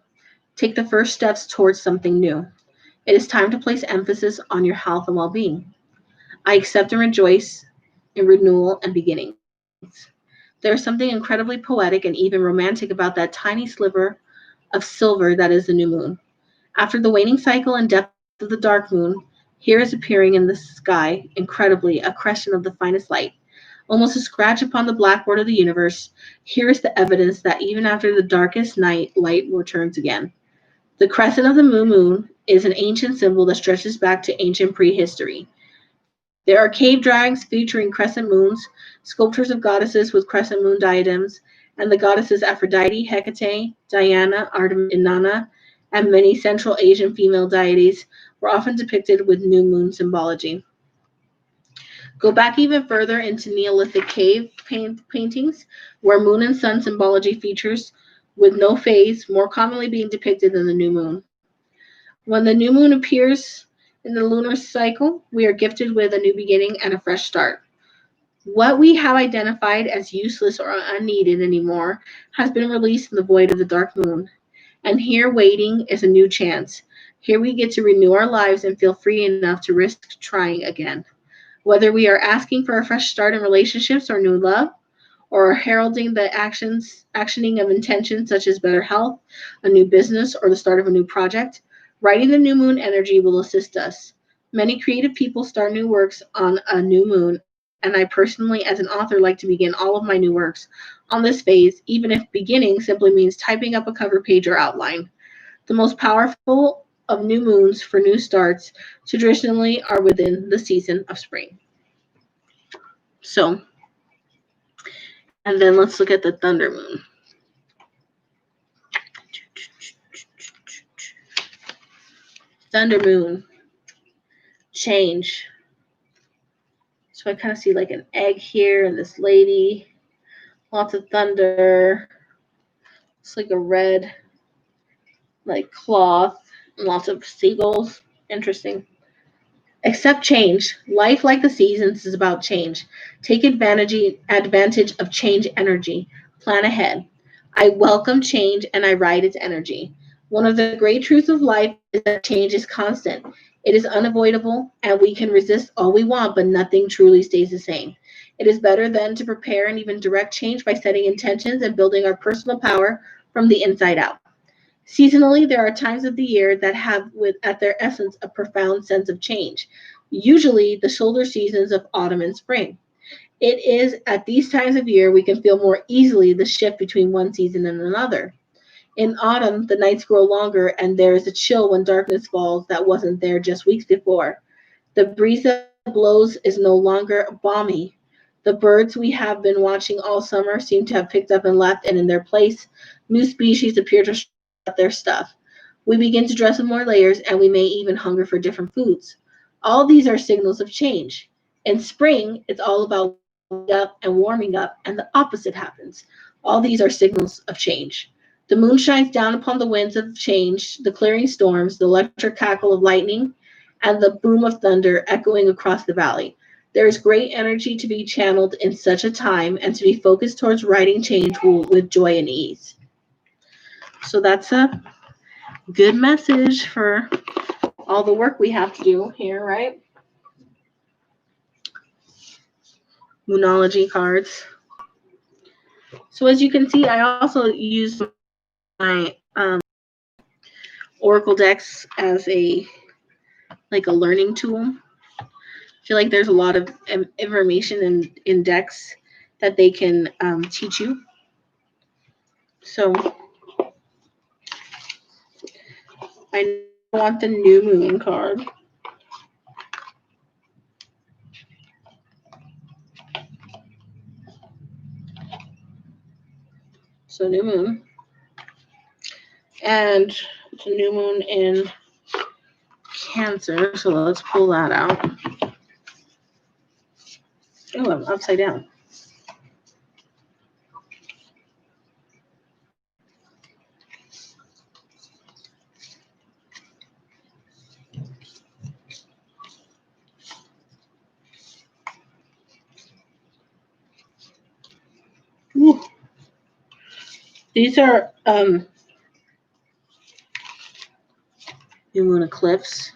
Take the first steps towards something new. It is time to place emphasis on your health and well-being. I accept and rejoice in renewal and beginnings. There is something incredibly poetic and even romantic about that tiny sliver of silver that is the new moon. After the waning cycle and depth of the dark moon, here is appearing in the sky, incredibly, a crescent of the finest light. Almost a scratch upon the blackboard of the universe, here is the evidence that even after the darkest night, light returns again. The crescent of the moon is an ancient symbol that stretches back to ancient prehistory. There are cave drawings featuring crescent moons, sculptures of goddesses with crescent moon diadems, and the goddesses Aphrodite, Hecate, Diana, Artemis, Inanna, and many Central Asian female deities were often depicted with new moon symbology. Go back even further into Neolithic cave paintings, where moon and sun symbology features with no phase, more commonly being depicted than the new moon. When the new moon appears in the lunar cycle, we are gifted with a new beginning and a fresh start. What we have identified as useless or unneeded anymore has been released in the void of the dark moon. And here waiting is a new chance. Here we get to renew our lives and feel free enough to risk trying again. Whether we are asking for a fresh start in relationships or new love, or heralding the actioning of intentions such as better health, a new business, or the start of a new project, writing the new moon energy will assist us. Many creative people start new works on a new moon, and I personally, as an author, like to begin all of my new works on this phase, even if beginning simply means typing up a cover page or outline. The most powerful of new moons for new starts traditionally are within the season of spring. So, and then let's look at the thunder moon. Thunder moon. Change. So I kind of see like an egg here and this lady. Lots of thunder. It's like a red like cloth. And lots of seagulls. Interesting. Accept change. Life, like the seasons, is about change. Take advantage of change energy. Plan ahead. I welcome change and I ride its energy. One of the great truths of life is that change is constant. It is unavoidable, and we can resist all we want, but nothing truly stays the same. It is better then to prepare and even direct change by setting intentions and building our personal power from the inside out. Seasonally, there are times of the year that have, at their essence, a profound sense of change, usually the shoulder seasons of autumn and spring. It is at these times of year we can feel more easily the shift between one season and another. In autumn, the nights grow longer, and there is a chill when darkness falls that wasn't there just weeks before. The breeze that blows is no longer balmy. The birds we have been watching all summer seem to have picked up and left, and in their place, new species appear to their stuff. We begin to dress in more layers, and we may even hunger for different foods. All these are signals of change. In spring, it's all about up and warming up, and the opposite happens. All these are signals of change. The moon shines down upon the winds of change, the clearing storms, the electric cackle of lightning, and the boom of thunder echoing across the valley. There is great energy to be channeled in such a time and to be focused towards writing change with joy and ease. So that's a good message for all the work we have to do here, right? Moonology cards. So as you can see, I also use my oracle decks as a learning tool. I feel like there's a lot of information in decks that they can teach you. So I want the new moon card. So new moon. And it's a new moon in Cancer. So let's pull that out. Oh, I'm upside down. Ooh. These are new moon eclipse.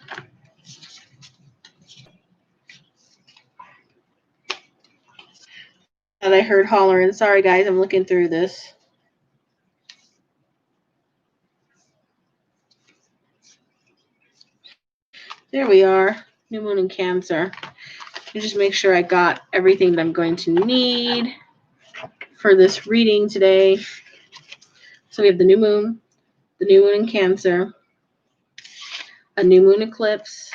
And I heard hollering. Sorry guys, I'm looking through this. There we are. New moon in Cancer. Just make sure I got everything that I'm going to need for this reading today. So we have the new moon in Cancer, a new moon eclipse,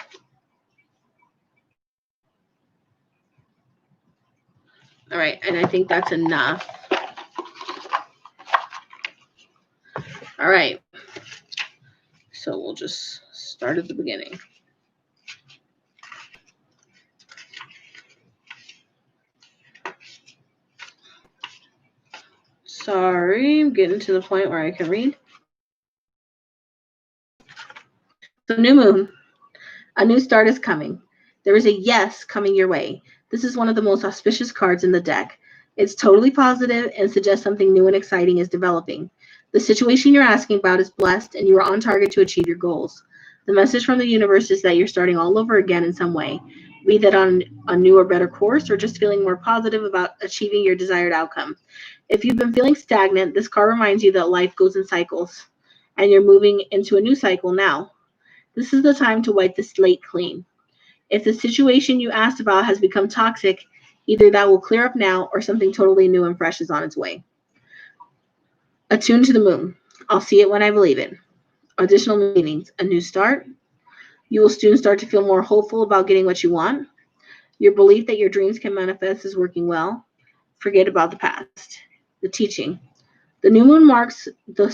all right, and I think that's enough. All right, so we'll just start at the beginning. Sorry, I'm getting to the point where I can read. The new moon. A new start is coming. There is a yes coming your way. This is one of the most auspicious cards in the deck. It's totally positive and suggests something new and exciting is developing. The situation you're asking about is blessed and you are on target to achieve your goals. The message from the universe is that you're starting all over again in some way, be that on a new or better course or just feeling more positive about achieving your desired outcome. If you've been feeling stagnant, this card reminds you that life goes in cycles and you're moving into a new cycle now. This is the time to wipe the slate clean. If the situation you asked about has become toxic, either that will clear up now or something totally new and fresh is on its way. Attuned to the moon. I'll see it when I believe it. Additional meanings. A new start. You will soon start to feel more hopeful about getting what you want. Your belief that your dreams can manifest is working well. Forget about the past. The teaching. The new moon marks the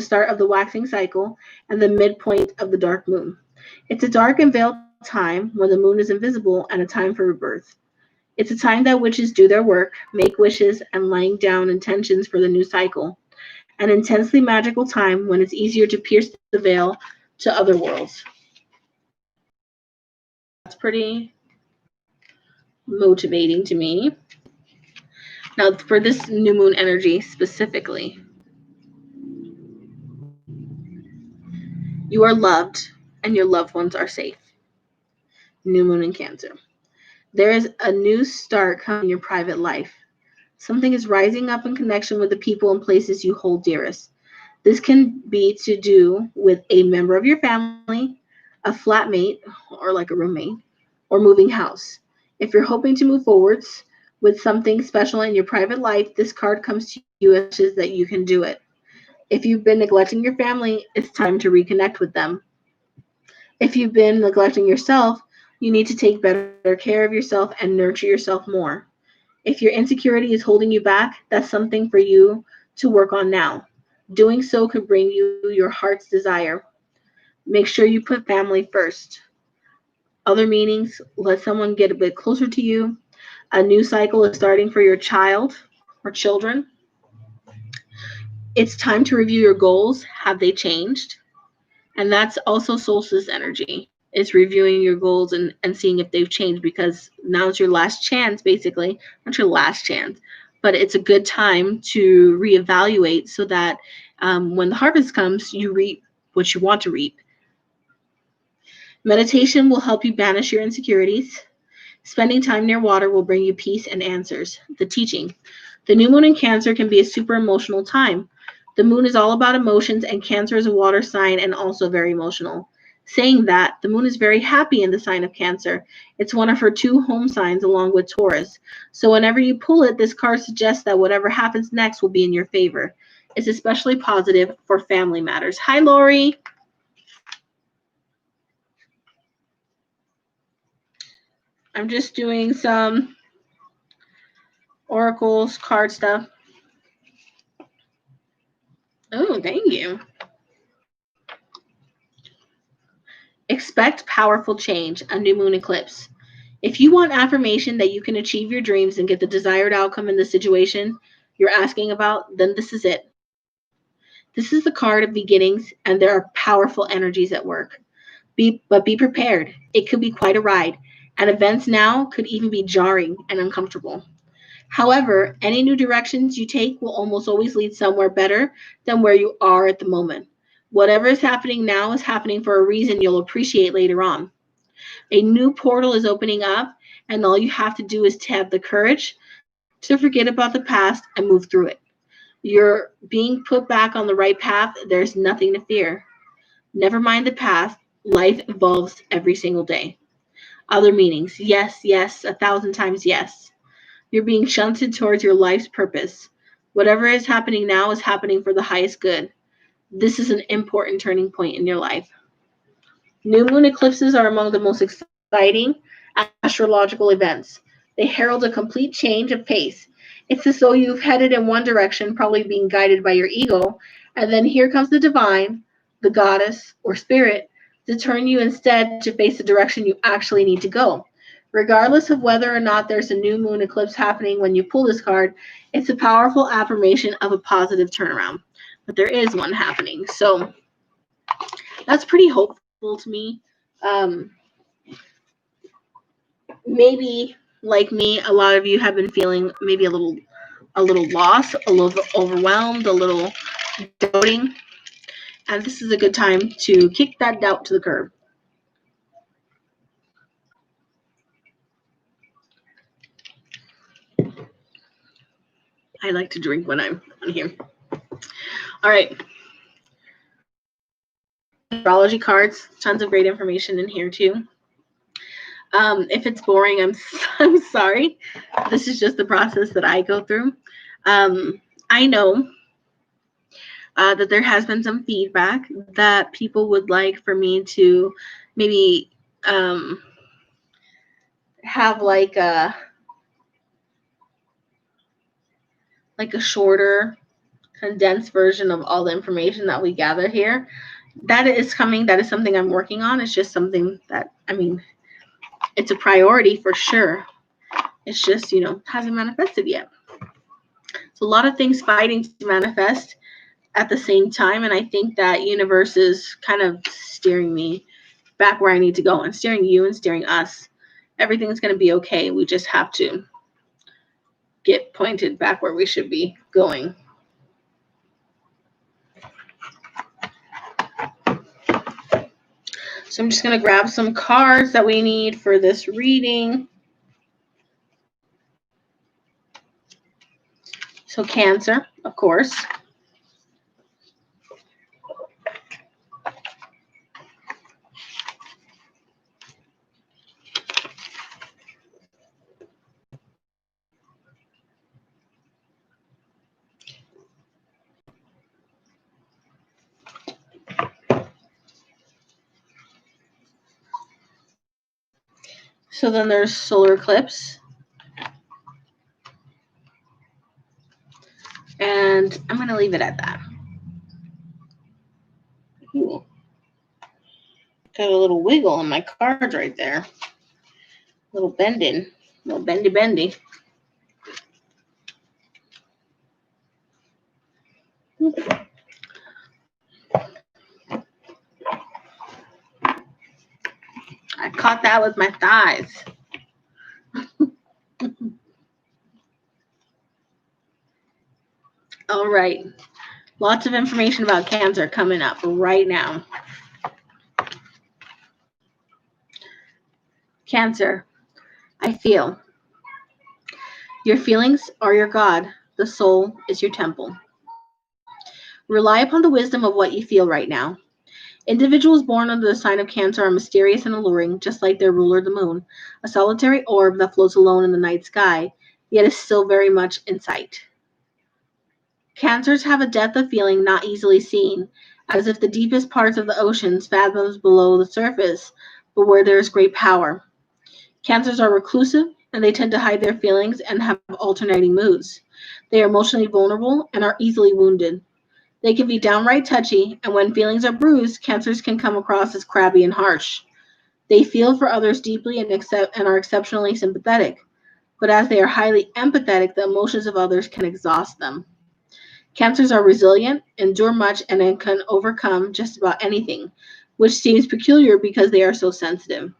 start of the waxing cycle and the midpoint of the dark moon. It's a dark and veiled time when the moon is invisible and a time for rebirth. It's a time that witches do their work, make wishes, and laying down intentions for the new cycle. An intensely magical time when it's easier to pierce the veil to other worlds. That's pretty motivating to me. Now, for this new moon energy specifically, you are loved and your loved ones are safe. New moon in Cancer. There is a new start coming in your private life. Something is rising up in connection with the people and places you hold dearest. This can be to do with a member of your family, a flatmate, or like a roommate, or moving house. If you're hoping to move forwards with something special in your private life, this card comes to you as that you can do it. If you've been neglecting your family, it's time to reconnect with them. If you've been neglecting yourself, you need to take better care of yourself and nurture yourself more. If your insecurity is holding you back, that's something for you to work on now. Doing so could bring you your heart's desire. Make sure you put family first. Other meanings, let someone get a bit closer to you. A new cycle is starting for your child or children. It's time to review your goals. Have they changed? And that's also solstice energy. It's reviewing your goals and seeing if they've changed, because now it's your last chance, basically. Not your last chance, but it's a good time to reevaluate so that when the harvest comes, you reap what you want to reap. Meditation will help you banish your insecurities. Spending time near water will bring you peace and answers. The teaching. The new moon in Cancer can be a super emotional time. The moon is all about emotions, and Cancer is a water sign and also very emotional. Saying that, the moon is very happy in the sign of Cancer. It's one of her 2 home signs along with Taurus. So whenever you pull it, this card suggests that whatever happens next will be in your favor. It's especially positive for family matters. Hi, Lori. I'm just doing some oracles, card stuff. Oh, thank you. Expect powerful change, a new moon eclipse. If you want affirmation that you can achieve your dreams and get the desired outcome in the situation you're asking about, then this is it. This is the card of beginnings, and there are powerful energies at work. But be prepared. It could be quite a ride, and events now could even be jarring and uncomfortable. However, any new directions you take will almost always lead somewhere better than where you are at the moment. Whatever is happening now is happening for a reason you'll appreciate later on. A new portal is opening up, and all you have to do is to have the courage to forget about the past and move through it. You're being put back on the right path. There's nothing to fear. Never mind the past. Life evolves every single day. Other meanings. Yes, yes, 1,000 times yes. You're being shunted towards your life's purpose. Whatever is happening now is happening for the highest good. This is an important turning point in your life. New moon eclipses are among the most exciting astrological events. They herald a complete change of pace. It's as though you've headed in one direction, probably being guided by your ego, and then here comes the divine, the goddess, or spirit to turn you instead to face the direction you actually need to go. Regardless of whether or not there's a new moon eclipse happening when you pull this card, it's a powerful affirmation of a positive turnaround. But there is one happening. So that's pretty hopeful to me. Maybe like me, a lot of you have been feeling maybe a little lost, a little overwhelmed, a little doubting, and this is a good time to kick that doubt to the curb. I like to drink when I'm on here. All right. Astrology cards, tons of great information in here too. If it's boring, I'm sorry. This is just the process that I go through. I know that there has been some feedback that people would like for me to maybe have like a shorter, condensed version of all the information that we gather here. That is coming. That is something I'm working on. It's just something that, it's a priority for sure. It's just, hasn't manifested yet. So a lot of things fighting to manifest at the same time. And I think that universe is kind of steering me back where I need to go and steering you and steering us. Everything's going to be okay. We just have to get pointed back where we should be going. So I'm just going to grab some cards that we need for this reading. So Cancer, of course. So then there's Solar Eclipse. And I'm going to leave it at that. Ooh. Got a little wiggle on my cards right there. A little bending. A little bendy. I caught that with my thighs. All right. Lots of information about Cancer coming up right now. Cancer, I feel. Your feelings are your God. The soul is your temple. Rely upon the wisdom of what you feel right now. Individuals born under the sign of Cancer are mysterious and alluring, just like their ruler, the moon, a solitary orb that floats alone in the night sky, yet is still very much in sight. Cancers have a depth of feeling not easily seen, as if the deepest parts of the oceans fathoms below the surface, but where there is great power. Cancers are reclusive, and they tend to hide their feelings and have alternating moods. They are emotionally vulnerable and are easily wounded. They can be downright touchy, and when feelings are bruised, Cancers can come across as crabby and harsh. They feel for others deeply and are exceptionally sympathetic, but as they are highly empathetic, the emotions of others can exhaust them. Cancers are resilient, endure much, and can overcome just about anything, which seems peculiar because they are so sensitive.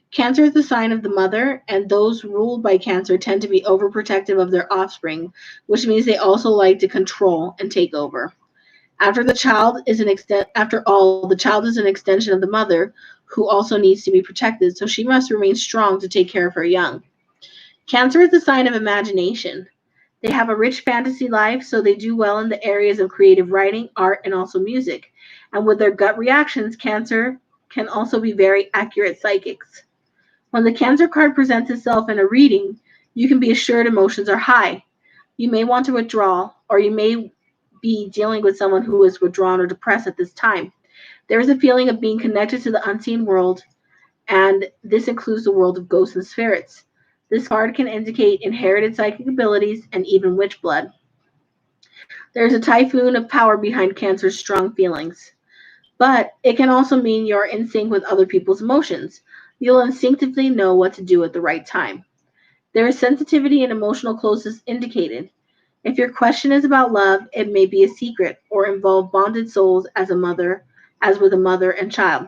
Cancer is the sign of the mother, and those ruled by Cancer tend to be overprotective of their offspring, which means they also like to control and take over. After all, the child is an extension of the mother, who also needs to be protected, so she must remain strong to take care of her young. Cancer is the sign of imagination. They have a rich fantasy life, so they do well in the areas of creative writing, art, and also music. And with their gut reactions, Cancer can also be very accurate psychics. When the Cancer card presents itself in a reading, you can be assured emotions are high. You may want to withdraw, or you may be dealing with someone who is withdrawn or depressed at this time. There is a feeling of being connected to the unseen world, and this includes the world of ghosts and spirits. This card can indicate inherited psychic abilities and even witch blood. There is a typhoon of power behind Cancer's strong feelings, but it can also mean you're in sync with other people's emotions. You'll instinctively know what to do at the right time. There is sensitivity and emotional closeness indicated. If your question is about love, it may be a secret or involve bonded souls as with a mother and child.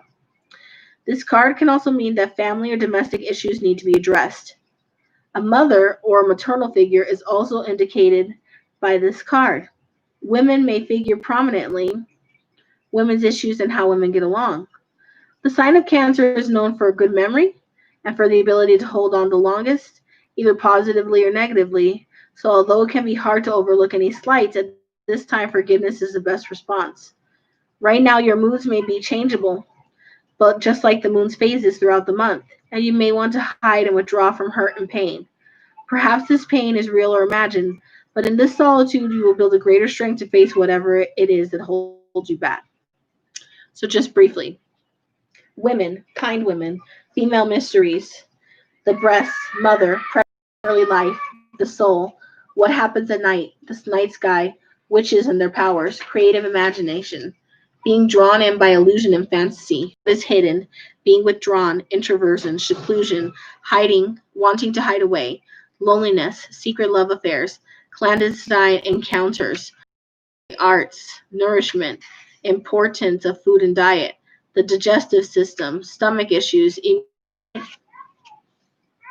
This card can also mean that family or domestic issues need to be addressed. A mother or maternal figure is also indicated by this card. Women may figure prominently, women's issues and how women get along. The sign of Cancer is known for a good memory and for the ability to hold on the longest, either positively or negatively. So although it can be hard to overlook any slights, at this time forgiveness is the best response. Right now your moods may be changeable, but just like the moon's phases throughout the month, and you may want to hide and withdraw from hurt and pain. Perhaps this pain is real or imagined, but in this solitude you will build a greater strength to face whatever it is that holds you back. So just briefly, women, kind women, female mysteries, the breast, mother, early life, the soul, what happens at night, the night sky, witches and their powers, creative imagination, being drawn in by illusion and fantasy, what is hidden, being withdrawn, introversion, seclusion, hiding, wanting to hide away, loneliness, secret love affairs, clandestine encounters, arts, nourishment, importance of food and diet, the digestive system, stomach issues,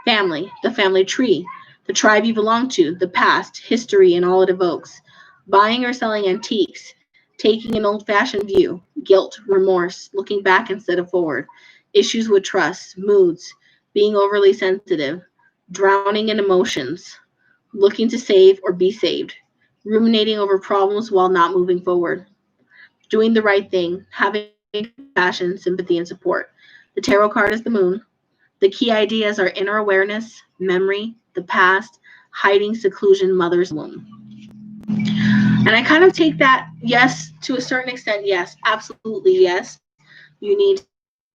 family, the family tree, the tribe you belong to, the past, history, and all it evokes, buying or selling antiques, taking an old-fashioned view, guilt, remorse, looking back instead of forward, issues with trust, moods, being overly sensitive, drowning in emotions, looking to save or be saved, ruminating over problems while not moving forward, doing the right thing, having compassion, sympathy, and support. The tarot card is the moon. The key ideas are inner awareness, memory, the past, hiding, seclusion, mother's womb. And I kind of take that, yes, to a certain extent, yes, absolutely, yes. You need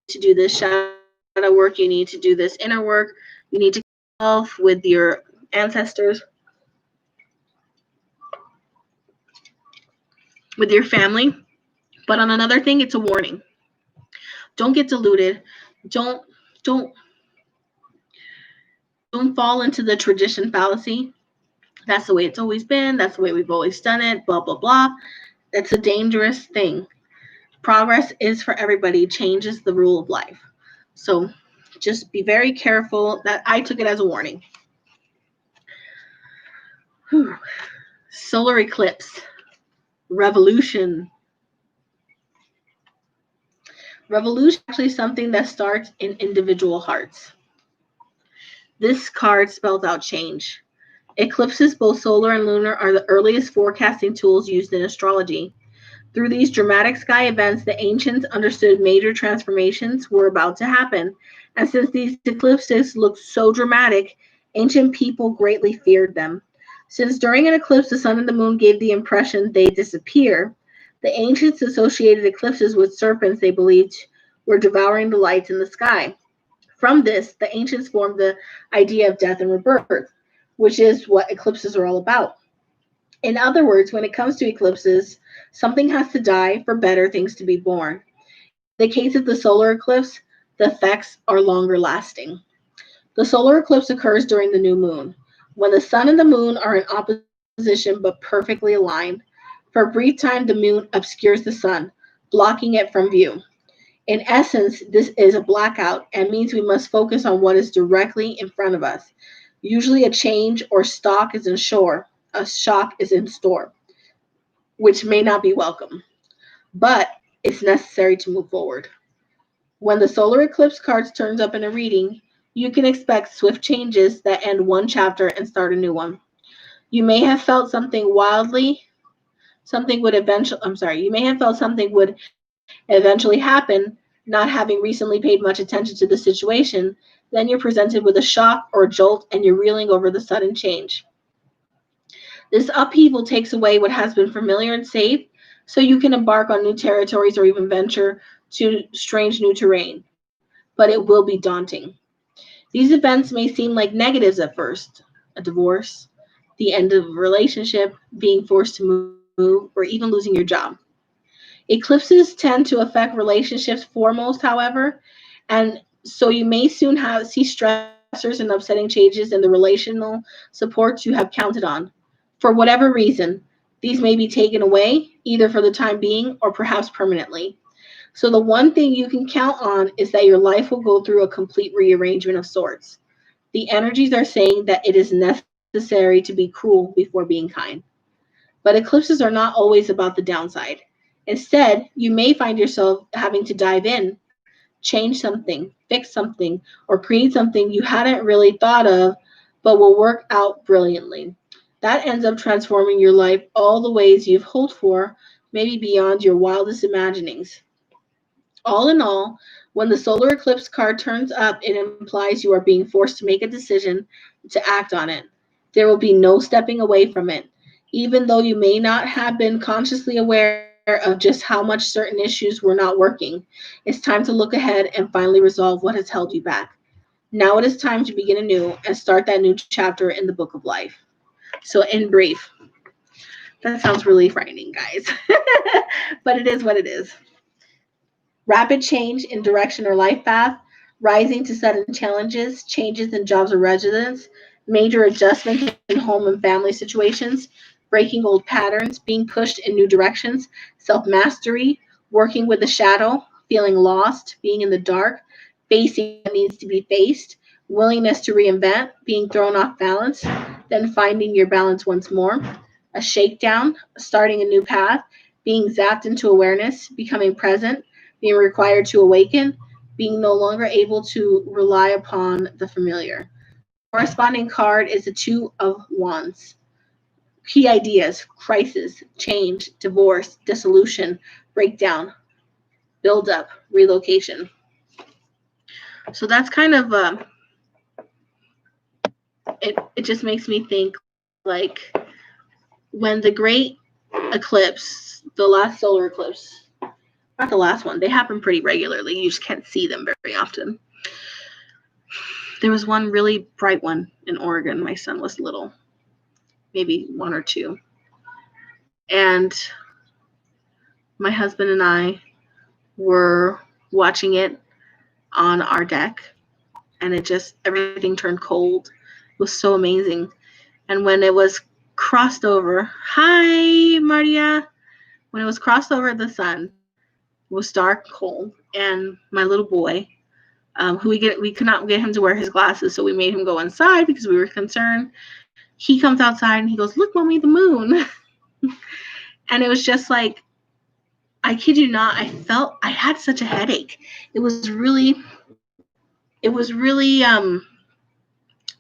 to do this shadow work. You need to do this inner work. You need to yourself with your ancestors, with your family. But on another thing, it's a warning. Don't get deluded. Don't fall into the tradition fallacy. That's the way it's always been. That's the way we've always done it. Blah, blah, blah. That's a dangerous thing. Progress is for everybody. Change is the rule of life. So just be very careful. That I took it as a warning. Whew. Solar eclipse. Revolution. Revolution is actually something that starts in individual hearts. This card spells out change. Eclipses, both solar and lunar, are the earliest forecasting tools used in astrology. Through these dramatic sky events, the ancients understood major transformations were about to happen. And since these eclipses looked so dramatic, ancient people greatly feared them. Since during an eclipse the sun and the moon gave the impression they disappear, the ancients associated eclipses with serpents they believed were devouring the lights in the sky. From this, the ancients formed the idea of death and rebirth, which is what eclipses are all about. In other words, when it comes to eclipses, something has to die for better things to be born. In the case of the solar eclipse, the effects are longer lasting. The solar eclipse occurs during the new moon, when the sun and the moon are in opposition but perfectly aligned. For a brief time, the moon obscures the sun, blocking it from view. In essence, this is a blackout and means we must focus on what is directly in front of us. Usually a change or shock is in store, which may not be welcome, but it's necessary to move forward. When the solar eclipse cards turns up in a reading, you can expect swift changes that end one chapter and start a new one. You may have felt you may have felt something would eventually happen, not having recently paid much attention to the situation. Then you're presented with a shock or a jolt and you're reeling over the sudden change. This upheaval takes away what has been familiar and safe, so you can embark on new territories or even venture to strange new terrain. But it will be daunting. These events may seem like negatives at first: a divorce, the end of a relationship, being forced to move, or even losing your job. Eclipses tend to affect relationships foremost, however, and so you may soon see stressors and upsetting changes in the relational supports you have counted on. For whatever reason, these may be taken away, either for the time being or perhaps permanently. So the one thing you can count on is that your life will go through a complete rearrangement of sorts. The energies are saying that it is necessary to be cruel before being kind. But eclipses are not always about the downside. Instead, you may find yourself having to dive in, change something, fix something, or create something you hadn't really thought of but will work out brilliantly. That ends up transforming your life all the ways you've hoped for, maybe beyond your wildest imaginings. All in all, when the solar eclipse card turns up, it implies you are being forced to make a decision to act on it. There will be no stepping away from it. Even though you may not have been consciously aware of just how much certain issues were not working, it's time to look ahead and finally resolve what has held you back. Now it is time to begin anew and start that new chapter in the book of life. So, in brief, that sounds really frightening, guys, but it is what it is. Rapid change in direction or life path, rising to sudden challenges, changes in jobs or residence, major adjustments in home and family situations, breaking old patterns, being pushed in new directions, self mastery, working with the shadow, feeling lost, being in the dark, facing what needs to be faced, willingness to reinvent, being thrown off balance, then finding your balance once more, a shakedown, starting a new path, being zapped into awareness, becoming present, being required to awaken, being no longer able to rely upon the familiar. Corresponding card is the Two of Wands. Key ideas: crisis, change, divorce, dissolution, breakdown, build up, relocation. So that's kind of it just makes me think, like, when the great eclipse, the last solar eclipse, not the last one, they happen pretty regularly. You just can't see them very often. There was one really bright one in Oregon. My son was little, maybe one or two. And my husband and I were watching it on our deck, and everything turned cold. It was so amazing. And when it was crossed over, hi, Maria. When it was crossed over the sun, it was dark, cold, and my little boy, who we could not get him to wear his glasses, so we made him go inside because we were concerned. He comes outside and he goes, "Look, Mommy, the moon." And it was just like, I kid you not, I had such a headache. It was really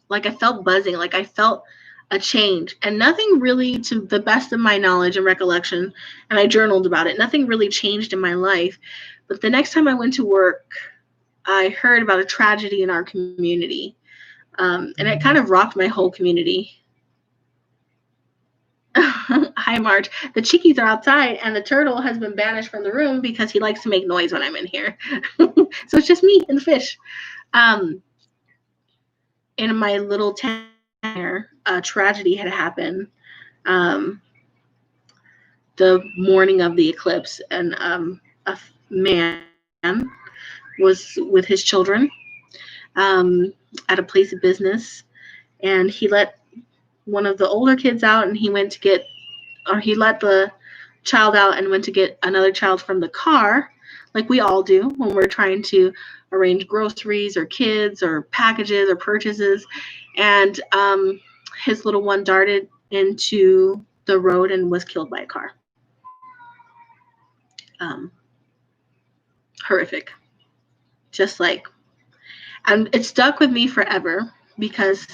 like I felt buzzing, like I felt a change. And nothing really, to the best of my knowledge and recollection, and I journaled about it, nothing really changed in my life. But the next time I went to work, I heard about a tragedy in our community. And it kind of rocked my whole community. Hi, Marge. The chickies are outside, and the turtle has been banished from the room because he likes to make noise when I'm in here. So it's just me and the fish. In my little town here, a tragedy had happened the morning of the eclipse, and a man was with his children at a place of business, and he let one of the older kids out, and he let the child out and went to get another child from the car, like we all do when we're trying to arrange groceries or kids or packages or purchases. And his little one darted into the road and was killed by a car. Horrific. Just like, and it stuck with me forever because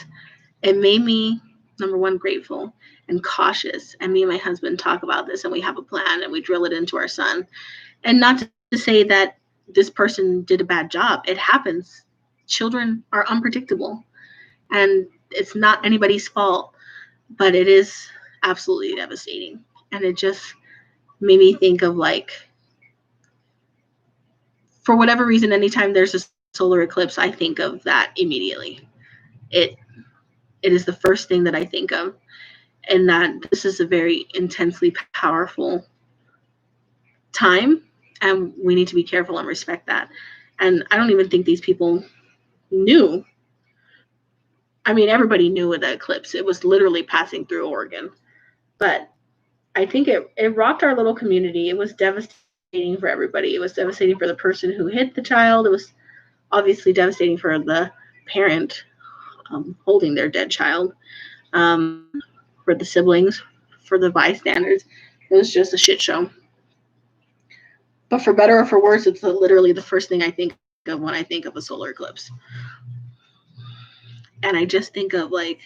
it made me, number one, grateful and cautious. And me and my husband talk about this, and we have a plan, and we drill it into our son. And not to say that this person did a bad job. It happens. Children are unpredictable, and it's not anybody's fault, but it is absolutely devastating. And it just made me think of, like, for whatever reason, anytime there's a solar eclipse, I think of that immediately. It is the first thing that I think of, and that this is a very intensely powerful time, and we need to be careful and respect that. And I don't even think these people knew. I mean, everybody knew of the eclipse. It was literally passing through Oregon. But I think it rocked our little community. It was devastating for everybody. It was devastating for the person who hit the child. It was obviously devastating for the parent holding their dead child, for the siblings, for the bystanders. It was just a shit show. But for better or for worse, it's literally the first thing I think of when I think of a solar eclipse. And I just think of, like,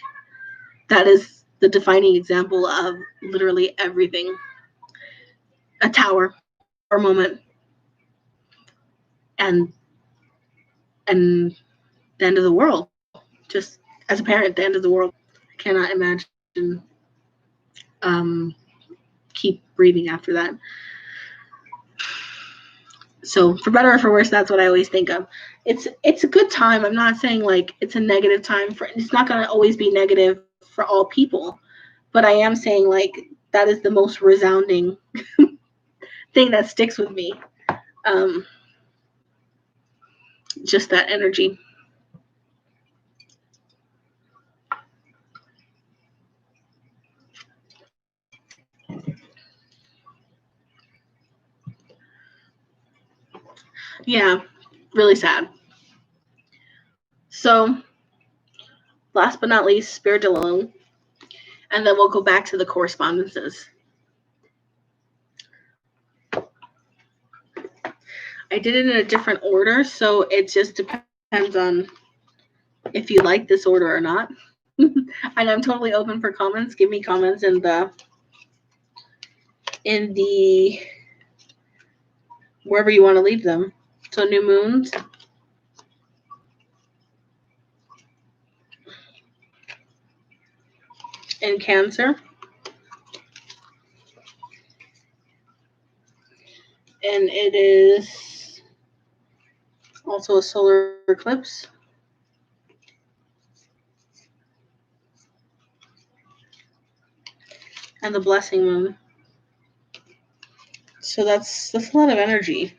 that is the defining example of literally everything. A tower or moment. And the end of the world. Just as a parent, the end of the world. I cannot imagine keep breathing after that. So for better or for worse, that's what I always think of. It's a good time. I'm not saying like it's a negative time. It's not going to always be negative for all people, but I am saying like that is the most resounding thing that sticks with me. Just that energy. Yeah, really sad. So, last but not least, Spirit de Lune. And then we'll go back to the correspondences. I did it in a different order, so it just depends on if you like this order or not. And I'm totally open for comments. Give me comments in the wherever you want to leave them. So new moons. In Cancer. And it is also a solar eclipse. And the blessing moon. So that's a lot of energy.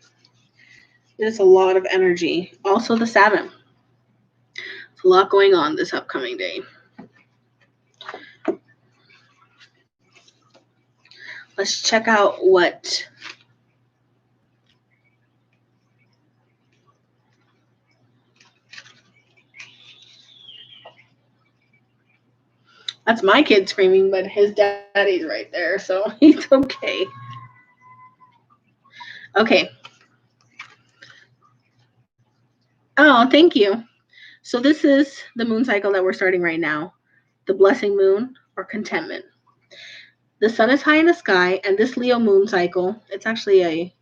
It is a lot of energy. Also the Saturn. There's a lot going on this upcoming day. Let's check out what that's my kid screaming, but his daddy's right there, so he's okay. Okay. Oh, thank you. So this is the moon cycle that we're starting right now. The blessing moon or contentment. The sun is high in the sky, and this Leo moon cycle, it's actually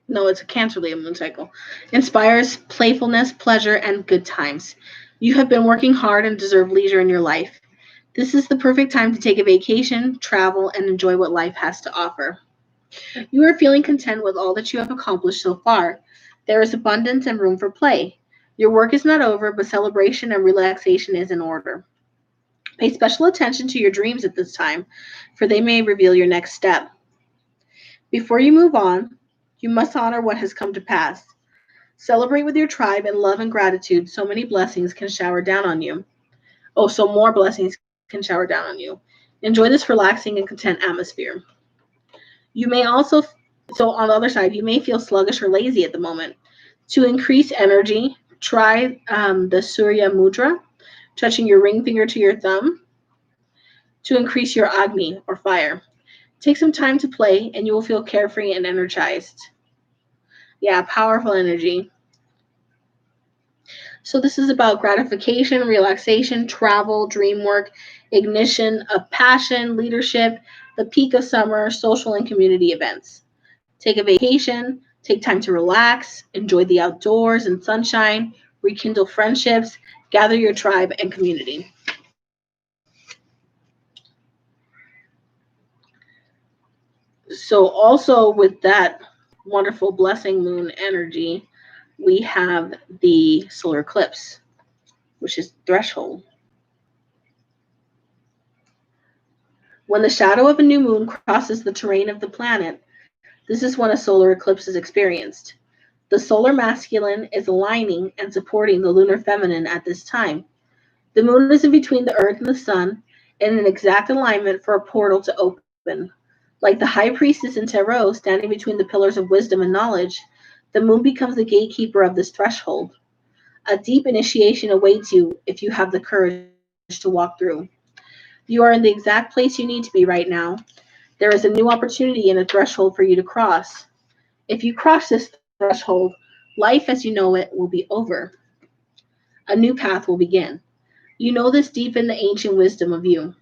it's a Cancer Leo moon cycle, inspires playfulness, pleasure, and good times. You have been working hard and deserve leisure in your life. This is the perfect time to take a vacation, travel, and enjoy what life has to offer. You are feeling content with all that you have accomplished so far. There is abundance and room for play. Your work is not over, but celebration and relaxation is in order. Pay special attention to your dreams at this time, for they may reveal your next step. Before you move on, you must honor what has come to pass. Celebrate with your tribe in love and gratitude so many blessings can shower down on you. Oh, so more blessings can shower down on you. Enjoy this relaxing and content atmosphere. You may also, so on the other side, you may feel sluggish or lazy at the moment. To increase energy, try the Surya Mudra, touching your ring finger to your thumb to increase your Agni or fire. Take some time to play and you will feel carefree and energized. Yeah, powerful energy. So this is about gratification, relaxation, travel, dream work, ignition of passion, leadership, the peak of summer, social and community events. Take a vacation, take time to relax, enjoy the outdoors and sunshine, rekindle friendships, gather your tribe and community. So also with that wonderful blessing moon energy, we have the solar eclipse, which is threshold. When the shadow of a new moon crosses the terrain of the planet, this is when a solar eclipse is experienced. The solar masculine is aligning and supporting the lunar feminine at this time. The moon is in between the earth and the sun in an exact alignment for a portal to open. Like the high priestess in tarot standing between the pillars of wisdom and knowledge, the moon becomes the gatekeeper of this threshold. A deep initiation awaits you if you have the courage to walk through. You are in the exact place you need to be right now. There is a new opportunity and a threshold for you to cross. If you cross this threshold, life as you know it will be over. A new path will begin. You know this deep in the ancient wisdom of you.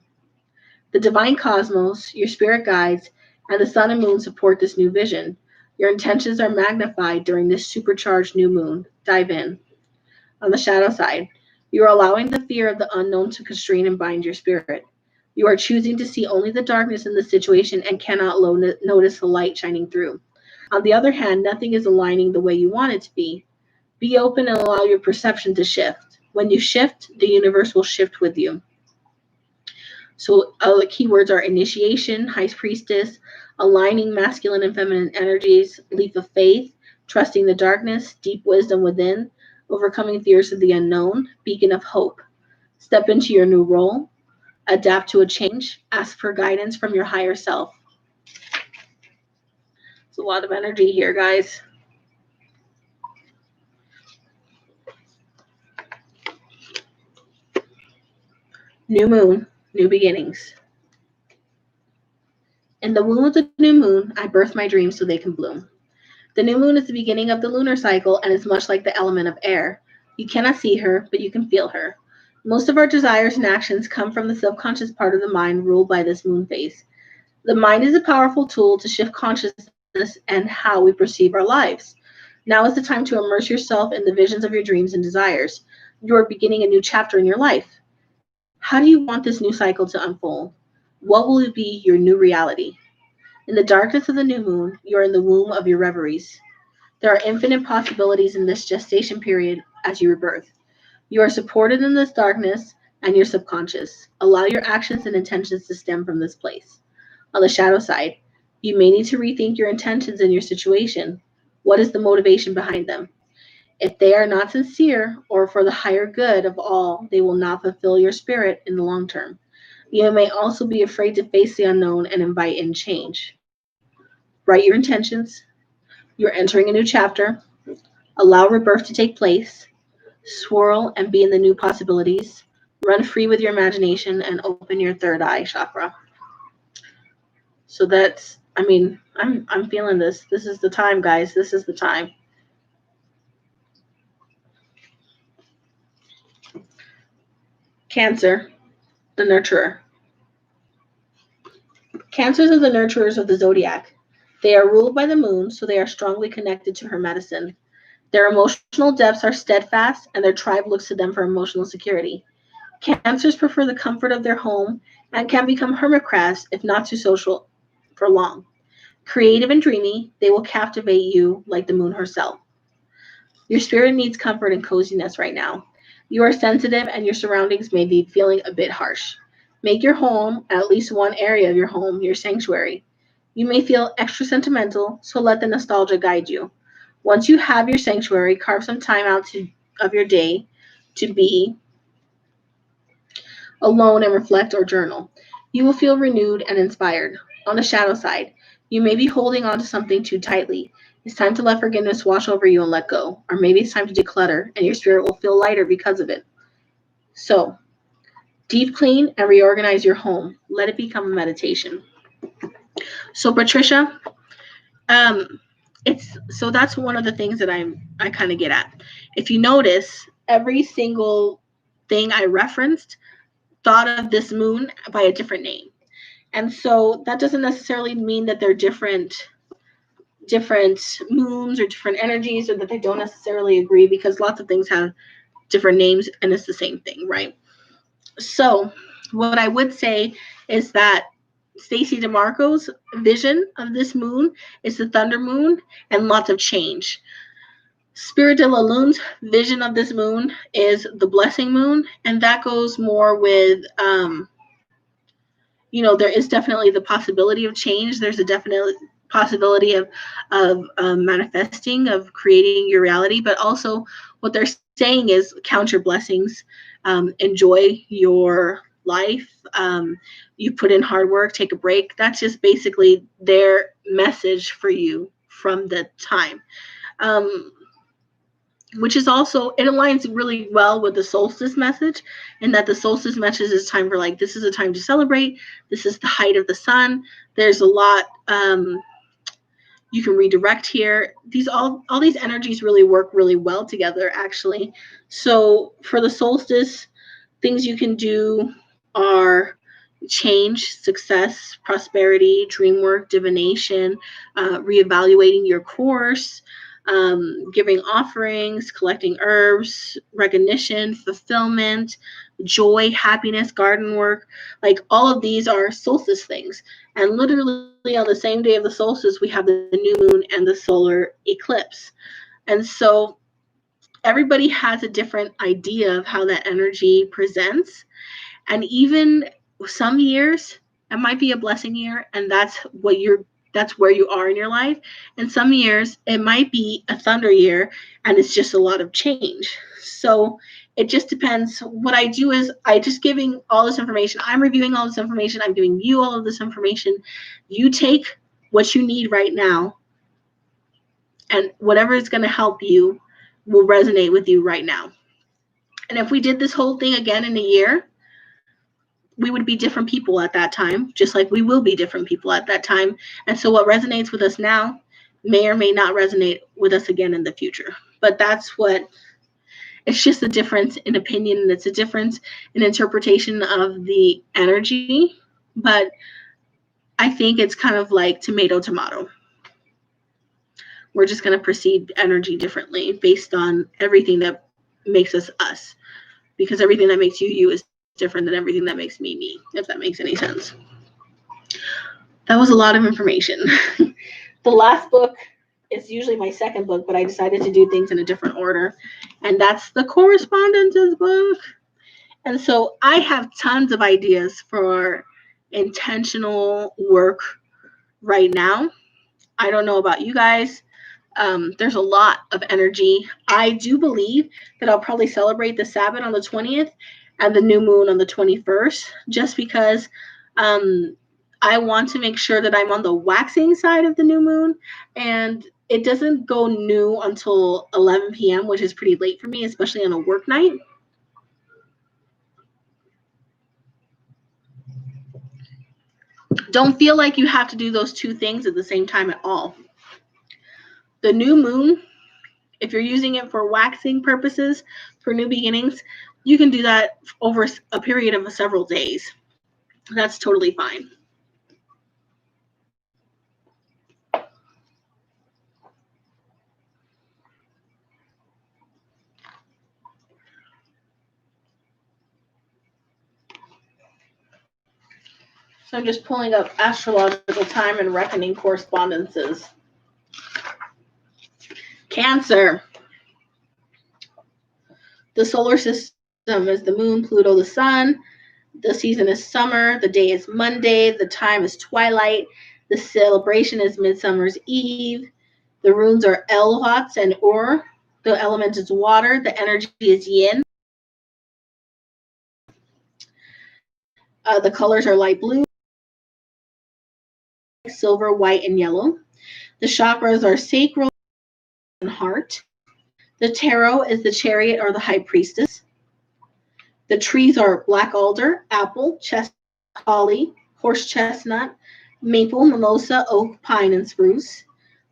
The divine cosmos, your spirit guides, and the sun and moon support this new vision. Your intentions are magnified during this supercharged new moon. Dive in. On the shadow side, you are allowing the fear of the unknown to constrain and bind your spirit. You are choosing to see only the darkness in the situation and cannot notice the light shining through. On the other hand, nothing is aligning the way you want it to be. Be open and allow your perception to shift. When you shift, the universe will shift with you. So the keywords are initiation, high priestess, aligning masculine and feminine energies, leap of faith, trusting the darkness, deep wisdom within, overcoming fears of the unknown, beacon of hope. Step into your new role, adapt to a change, ask for guidance from your higher self. There's a lot of energy here, guys. New moon, new beginnings. In the womb of the new moon, I birth my dreams so they can bloom. The new moon is the beginning of the lunar cycle and is much like the element of air. You cannot see her, but you can feel her. Most of our desires and actions come from the subconscious part of the mind ruled by this moon phase. The mind is a powerful tool to shift consciousness and how we perceive our lives. Now is the time to immerse yourself in the visions of your dreams and desires. You are beginning a new chapter in your life. How do you want this new cycle to unfold? What will be your new reality? In the darkness of the new moon, you are in the womb of your reveries. There are infinite possibilities in this gestation period as you rebirth. You are supported in this darkness and your subconscious. Allow your actions and intentions to stem from this place. On the shadow side, you may need to rethink your intentions in your situation. What is the motivation behind them? If they are not sincere or for the higher good of all, they will not fulfill your spirit in the long term. You may also be afraid to face the unknown and invite in change. Write your intentions. You're entering a new chapter. Allow rebirth to take place. Swirl and be in the new possibilities. Run free with your imagination and open your third eye chakra. So that's, I'm feeling this. This is the time, guys. This is the time. Cancer, the nurturer. Cancers are the nurturers of the zodiac. They are ruled by the moon, so they are strongly connected to her medicine. Their emotional depths are steadfast, and their tribe looks to them for emotional security. Cancers prefer the comfort of their home and can become hermit crabs if not too social for long. Creative and dreamy, they will captivate you like the moon herself. Your spirit needs comfort and coziness right now. You are sensitive and your surroundings may be feeling a bit harsh. Make your home, at least one area of your home, your sanctuary. You may feel extra sentimental, so let the nostalgia guide you. Once you have your sanctuary, carve some time out of your day to be alone and reflect or journal. You will feel renewed and inspired. On the shadow side, you may be holding on to something too tightly. It's time to let forgiveness wash over you and let go. Or maybe it's time to declutter and your spirit will feel lighter because of it. So, deep clean and reorganize your home. Let it become a meditation. So, Patricia, that's one of the things that I kind of get at. If you notice, every single thing I referenced thought of this moon by a different name. And so that doesn't necessarily mean that they're different moons or different energies, or that they don't necessarily agree, because lots of things have different names and it's the same thing, right? So what I would say is that Stacey DeMarco's vision of this moon is the thunder moon and lots of change. Spirit de la Lune's vision of this moon is the blessing moon, and that goes more with there is definitely the possibility of change. There's a definite possibility of manifesting, of creating your reality, but also what they're saying is count your blessings, enjoy your life. You put in hard work, take a break. That's just basically their message for you from the time. Which is also, it aligns really well with the solstice message, in that the solstice message is time for, like, this is a time to celebrate. This is the height of the sun. There's a lot you can redirect here. All these energies really work really well together, actually. So for the solstice, things you can do are change, success, prosperity, dream work, divination, reevaluating your course, giving offerings, collecting herbs, recognition, fulfillment, joy, happiness, garden work. Like, all of these are solstice things. And literally on the same day of the solstice, we have the new moon and the solar eclipse. And so everybody has a different idea of how that energy presents. And even some years, it might be a blessing year, and that's where you are in your life. And some years it might be a thunder year and it's just a lot of change. So it just depends. What I do is I just giving all this information. I'm reviewing all this information. I'm giving you all of this information. You take what you need right now, and whatever is going to help you will resonate with you right now. And if we did this whole thing again in a year, we would be different people at that time, just like we will be different people at that time. And so what resonates with us now may or may not resonate with us again in the future. But it's just a difference in opinion, and it's a difference in interpretation of the energy. But I think it's kind of like tomato. We're just going to perceive energy differently based on everything that makes us us, because everything that makes you is different than everything that makes me, if that makes any sense. That was a lot of information. The last book is usually my second book, but I decided to do things in a different order, and that's the correspondences book. And so I have tons of ideas for intentional work right now. I don't know about you guys. There's a lot of energy. I do believe that I'll probably celebrate the Sabbath on the 20th and the new moon on the 21st, just because I want to make sure that I'm on the waxing side of the new moon, and it doesn't go new until 11 p.m., which is pretty late for me, especially on a work night. Don't feel like you have to do those two things at the same time at all. The new moon, if you're using it for waxing purposes, for new beginnings, you can do that over a period of several days. That's totally fine. So I'm just pulling up astrological time and reckoning correspondences. Cancer. The solar system is the moon, Pluto, the sun. The season is summer. The day is Monday. The time is twilight. The celebration is Midsummer's Eve. The runes are Elhots and Ur. The element is water. The energy is yin. The colors are light blue, silver, white, and yellow. The chakras are sacral and heart. The tarot is the chariot or the high priestess. The trees are black alder, apple, chestnut, holly, horse chestnut, maple, mimosa, oak, pine, and spruce.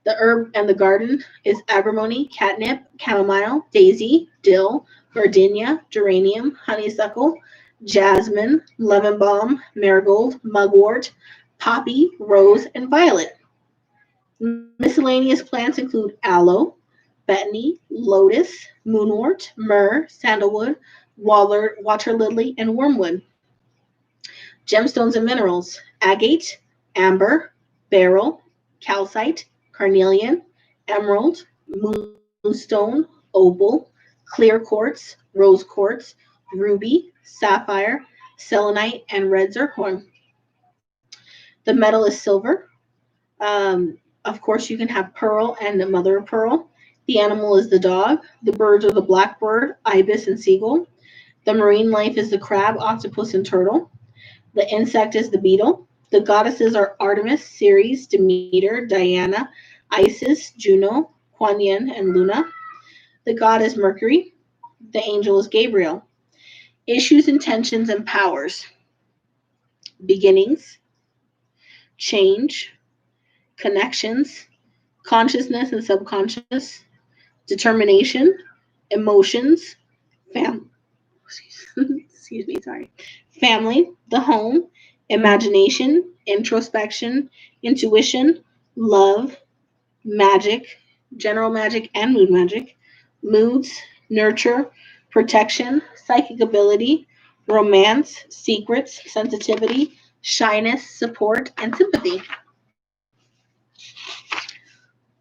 The herb and the garden is agrimony, catnip, chamomile, daisy, dill, gardenia, geranium, honeysuckle, jasmine, lemon balm, marigold, mugwort, poppy, rose, and violet. Miscellaneous plants include aloe, betony, lotus, moonwort, myrrh, sandalwood, water lily, and wormwood. Gemstones and minerals: agate, amber, beryl, calcite, carnelian, emerald, moonstone, opal, clear quartz, rose quartz, ruby, sapphire, selenite, and red zircon. The metal is silver. Of course, you can have pearl and the mother of pearl. The animal is the dog. The birds are the blackbird, ibis, and seagull. The marine life is the crab, octopus, and turtle. The insect is the beetle. The goddesses are Artemis, Ceres, Demeter, Diana, Isis, Juno, Kuan Yin, and Luna. The god is Mercury. The angel is Gabriel. Issues, intentions, and powers: beginnings, change, connections, consciousness and subconscious, determination, emotions, excuse me, sorry, family, the home, imagination, introspection, intuition, love, magic, general magic and mood magic, moods, nurture, protection, psychic ability, romance, secrets, sensitivity, shyness, support, and sympathy.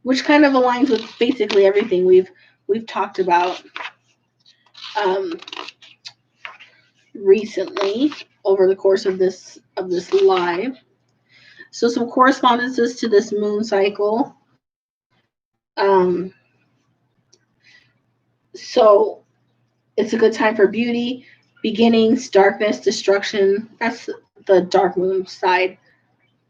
Which kind of aligns with basically everything we've talked about recently over the course of this live. So some correspondences to this moon cycle. So it's a good time for beauty, beginnings, darkness, destruction. That's the dark moon side.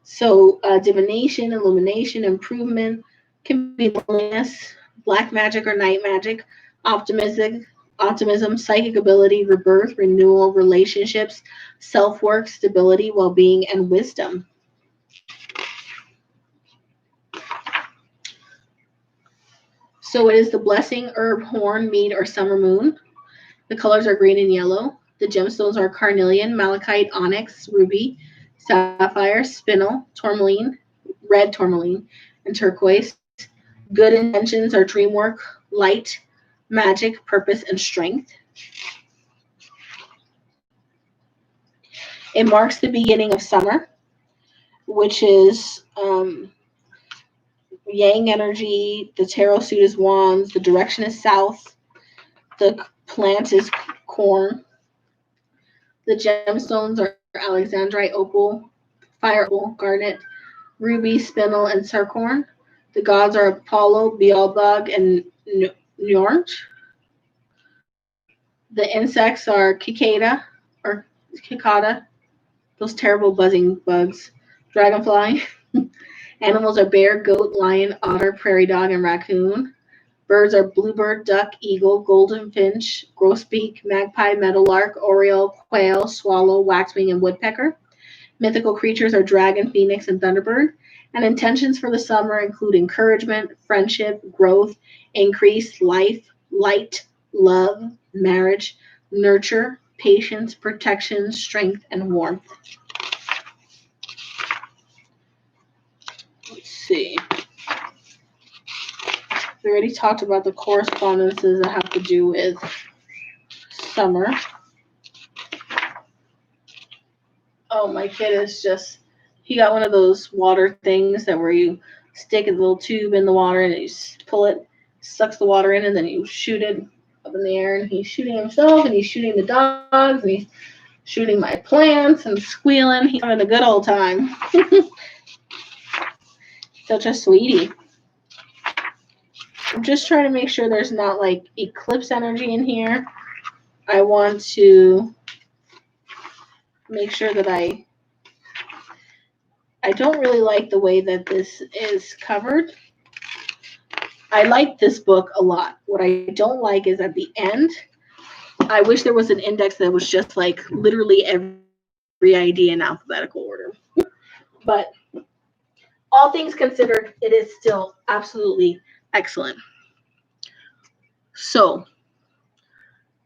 So divination, illumination, improvement, can be loneliness, black magic or night magic, optimism, psychic ability, rebirth, renewal, relationships, self-work, stability, well-being, and wisdom. So it is the blessing, herb, horn, mead, or summer moon. The colors are green and yellow. The gemstones are carnelian, malachite, onyx, ruby, sapphire, spinel, tourmaline, red tourmaline, and turquoise. Good intentions are dream work, light, magic, purpose, and strength. It marks the beginning of summer, which is yang energy. The tarot suit is wands. The direction is south. The plant is corn. The gemstones are alexandrite, opal, fire opal, garnet, ruby, spinel, and zircon. The gods are Apollo, Beelzebub, and Njord. The insects are cicada, those terrible buzzing bugs, dragonfly. Animals are bear, goat, lion, otter, prairie dog, and raccoon. Birds are bluebird, duck, eagle, golden finch, grosbeak, magpie, meadowlark, oriole, quail, swallow, waxwing, and woodpecker. Mythical creatures are dragon, phoenix, and thunderbird. And intentions for the summer include encouragement, friendship, growth, increase, life, light, love, marriage, nurture, patience, protection, strength, and warmth. Let's see. We already talked about the correspondences that have to do with summer. Oh, my kid is just, he got one of those water things that where you stick a little tube in the water and you pull it, sucks the water in, and then you shoot it up in the air, and he's shooting himself, and he's shooting the dogs, and he's shooting my plants and squealing. He's having a good old time. Such a sweetie. I'm just trying to make sure there's not like eclipse energy in here. I want to make sure that I don't really like the way that this is covered. I like this book a lot. What I don't like is at the end, I wish there was an index that was just like literally every idea in alphabetical order. But all things considered, it is still absolutely excellent. So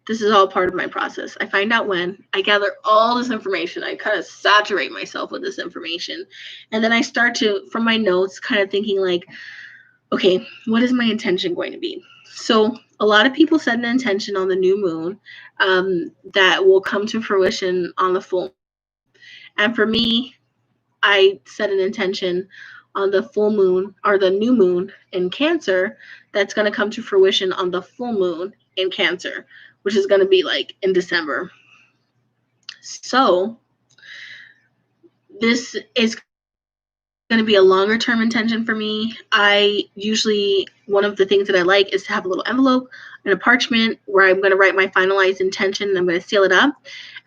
this is all part of my process. I find out when, I gather all this information, I kind of saturate myself with this information. And then I start to, from my notes, kind of thinking like, okay, what is my intention going to be? So a lot of people set an intention on the new moon that will come to fruition on the full. And for me, I set an intention on the full moon or the new moon in Cancer that's going to come to fruition on the full moon in Cancer, which is going to be like in December. So this is going to be a longer term intention for me. I usually, one of the things that I like is to have a little envelope and a parchment where I'm going to write my finalized intention and I'm going to seal it up.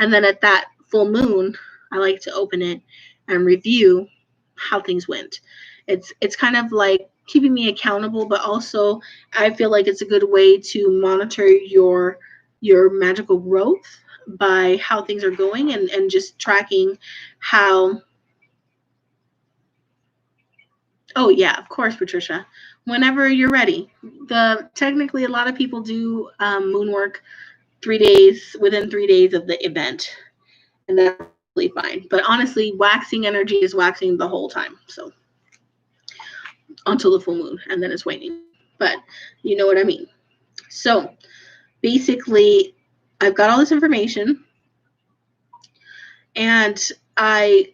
And then at that full moon, I like to open it and review how things went. It's kind of like keeping me accountable, but also I feel like it's a good way to monitor your magical growth by how things are going and just tracking how. Oh yeah, of course, Patricia. Whenever you're ready. Technically a lot of people do moon work within 3 days of the event. And that's really fine. But honestly, waxing energy is waxing the whole time. So until the full moon, and then it's waning. But you know what I mean. So basically, I've got all this information, and I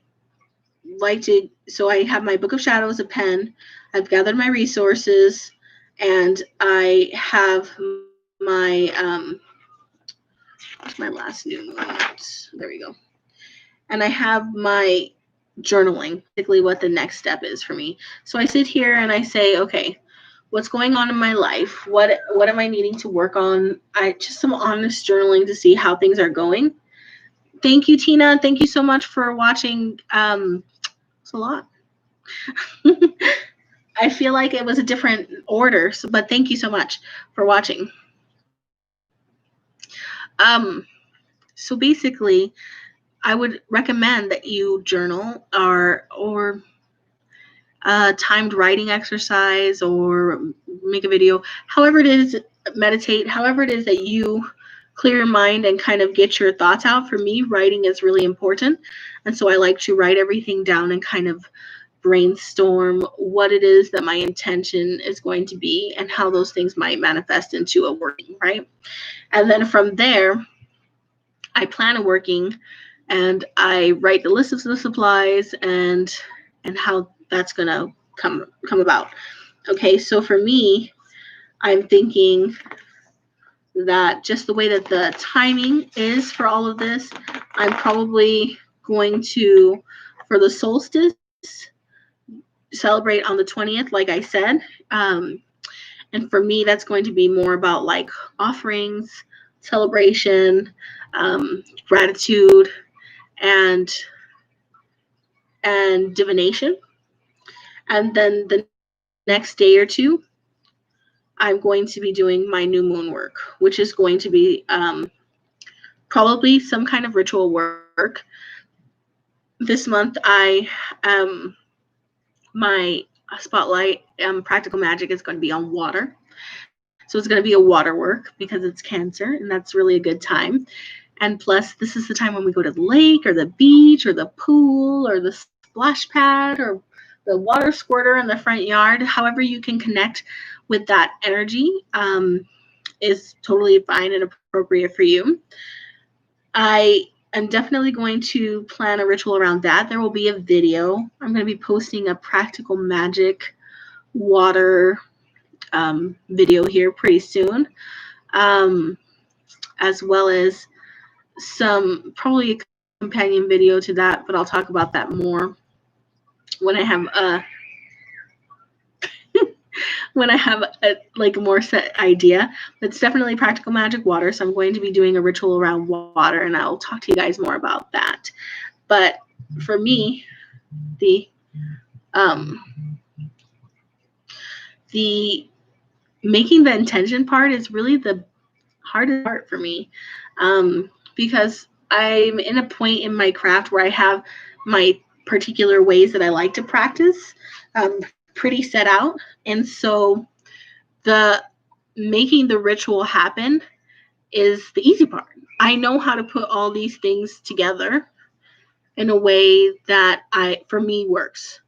have my Book of Shadows, a pen. I've gathered my resources, and I have my what's my last new moon? There we go. And I have my journaling, basically what the next step is for me. So I sit here and I say, okay, what's going on in my life? What am I needing to work on? Just some honest journaling to see how things are going. Thank you, Tina. Thank you so much for watching. It's a lot. I feel like it was a different order, but thank you so much for watching. So basically, I would recommend that you journal or timed writing exercise or make a video, however it is, meditate, however it is that you clear your mind and kind of get your thoughts out. For me, writing is really important. And so I like to write everything down and kind of brainstorm what it is that my intention is going to be and how those things might manifest into a working, right? And then from there, I plan a working and I write the list of the supplies and how that's going to come about. Okay, so for me, I'm thinking that just the way that the timing is for all of this, I'm probably going to, for the solstice, celebrate on the 20th, like I said. And for me, that's going to be more about like offerings, celebration, gratitude, and divination. And then the next day or two, I'm going to be doing my new moon work, which is going to be probably some kind of ritual work. This month, my spotlight, practical magic, is going to be on water. So it's going to be a water work because it's Cancer, and that's really a good time. And plus, this is the time when we go to the lake or the beach or the pool or the splash pad or the water squirter in the front yard. However you can connect with that energy is totally fine and appropriate for you. I am definitely going to plan a ritual around that. There will be a video. I'm going to be posting a practical magic water video here pretty soon, as well as some probably a companion video to that, but I'll talk about that more when I have a like more set idea. It's definitely practical magic water, so I'm going to be doing a ritual around water, and I'll talk to you guys more about that. But for me, the making the intention part is really the hardest part for me, because I'm in a point in my craft where I have my particular ways that I like to practice pretty set out, and so the making the ritual happen is the easy part. I know how to put all these things together in a way that for me works,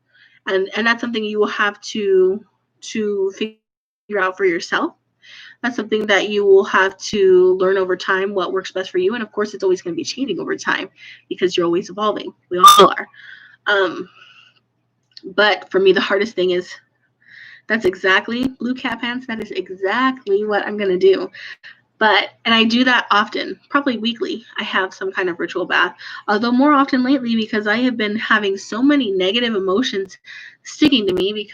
and that's something you will have to figure out for yourself. That's something that you will have to learn over time what works best for you. And of course, it's always going to be changing over time because you're always evolving. We all are. But for me, the hardest thing is that's exactly blue cat pants. That is exactly what I'm going to do. And I do that often, probably weekly. I have some kind of ritual bath, although more often lately because I have been having so many negative emotions sticking to me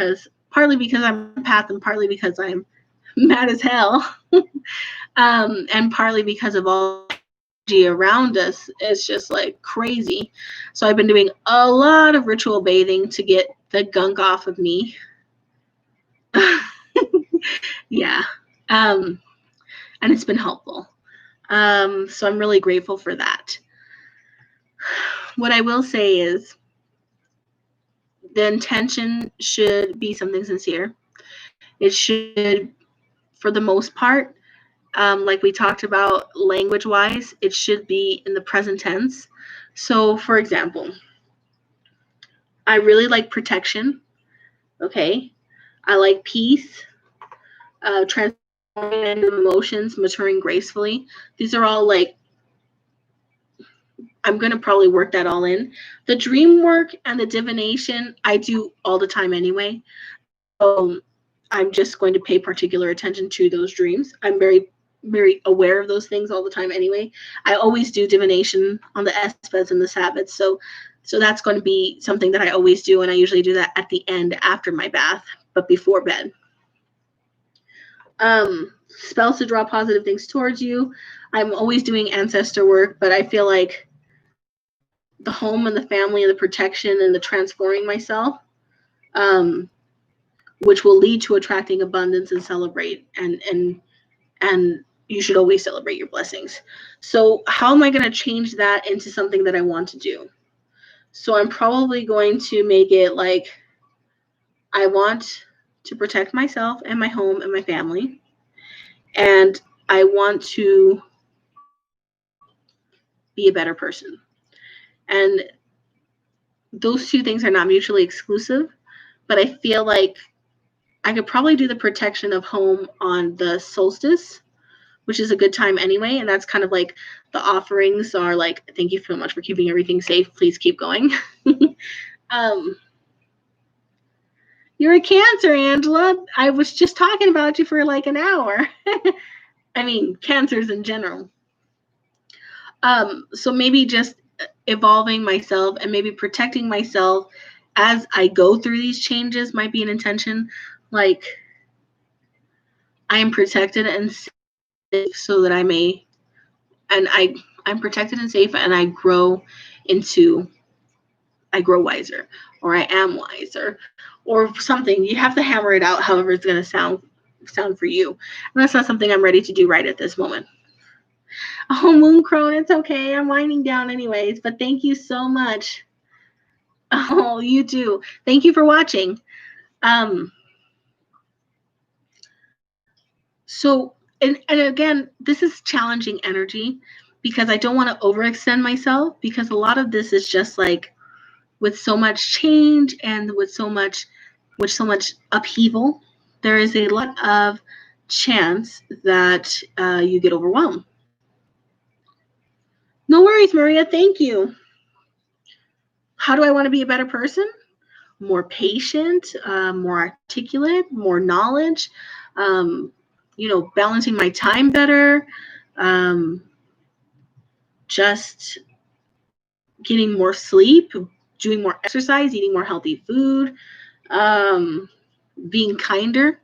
partly because I'm a empath and partly because I'm mad as hell. And partly because of all the energy around us is just like crazy. So I've been doing a lot of ritual bathing to get the gunk off of me. Yeah. And it's been helpful. So I'm really grateful for that. What I will say is the intention should be something sincere. It should, for the most part, like we talked about language-wise, it should be in the present tense. So, for example, I really like protection. Okay. I like peace, transforming into emotions, maturing gracefully. These are all like, I'm going to probably work that all in. The dream work and the divination, I do all the time anyway. So I'm just going to pay particular attention to those dreams. I'm very, very aware of those things all the time anyway. I always do divination on the Esbats and the Sabbats. So that's going to be something that I always do. And I usually do that at the end after my bath, but before bed. Spells to draw positive things towards you. I'm always doing ancestor work, but I feel like the home and the family and the protection and the transforming myself, which will lead to attracting abundance and celebrate. And you should always celebrate your blessings. So how am I going to change that into something that I want to do? So I'm probably going to make it like I want to protect myself and my home and my family. And I want to be a better person. And those two things are not mutually exclusive, but I feel like I could probably do the protection of home on the solstice, which is a good time anyway. And that's kind of like the offerings are like, thank you so much for keeping everything safe. Please keep going. You're a Cancer, Angela. I was just talking about you for like an hour. I mean, Cancers in general. So maybe just evolving myself and maybe protecting myself as I go through these changes might be an intention. Like, I am protected and safe so that I'm protected and safe and I grow wiser, or I am wiser, or something. You have to hammer it out however it's going to sound for you. And that's not something I'm ready to do right at this moment. Oh, Moon Crone, it's okay. I'm winding down anyways, but thank you so much. Oh, you too. Thank you for watching. So, and again, this is challenging energy because I don't want to overextend myself, because a lot of this is just like with so much change and with so much upheaval, there is a lot of chance that you get overwhelmed. No worries, Maria. Thank you. How do I want to be a better person? More patient, more articulate, more knowledge, um, balancing my time better, um, just getting more sleep, doing more exercise, eating more healthy food, um, being kinder,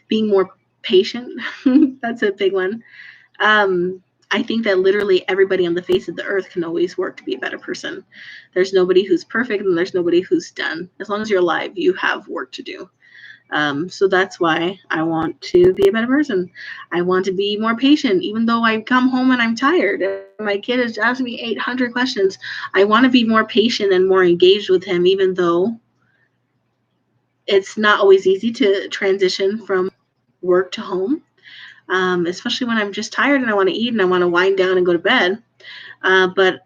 being more patient. That's a big one. Um, I think that literally everybody on the face of the earth can always work to be a better person. There's nobody who's perfect and there's nobody who's done. As long as you're alive, you have work to do. So that's why I want to be a better person. I want to be more patient, even though I come home and I'm tired. And my kid is asking me 800 questions. I want to be more patient and more engaged with him, even though it's not always easy to transition from work to home, especially when I'm just tired and I want to eat and I want to wind down and go to bed. But,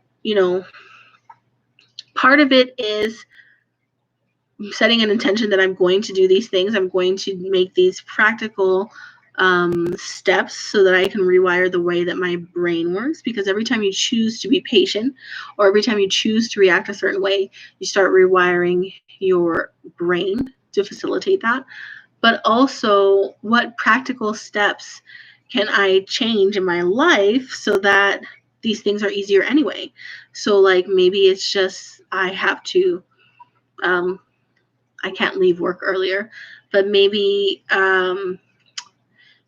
part of it is setting an intention that I'm going to do these things. I'm going to make these practical steps so that I can rewire the way that my brain works. Because every time you choose to be patient or every time you choose to react a certain way, you start rewiring your brain to facilitate that. But also, what practical steps can I change in my life so that these things are easier anyway? So, like, maybe it's just I have to I can't leave work earlier, but maybe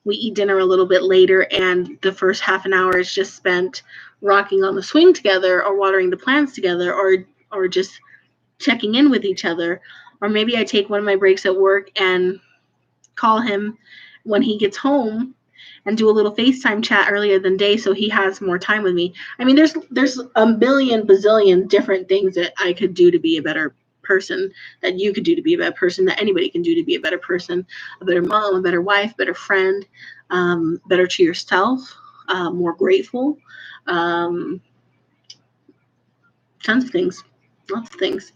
we eat dinner a little bit later and the first half an hour is just spent rocking on the swing together or watering the plants together or just checking in with each other. Or maybe I take one of my breaks at work and call him when he gets home and do a little FaceTime chat earlier than day so he has more time with me. I mean, there's a million bazillion different things that I could do to be a better person, that you could do to be a better person, that anybody can do to be a better person, a better mom, a better wife, better friend, better to yourself, more grateful, um, tons of things, lots of things.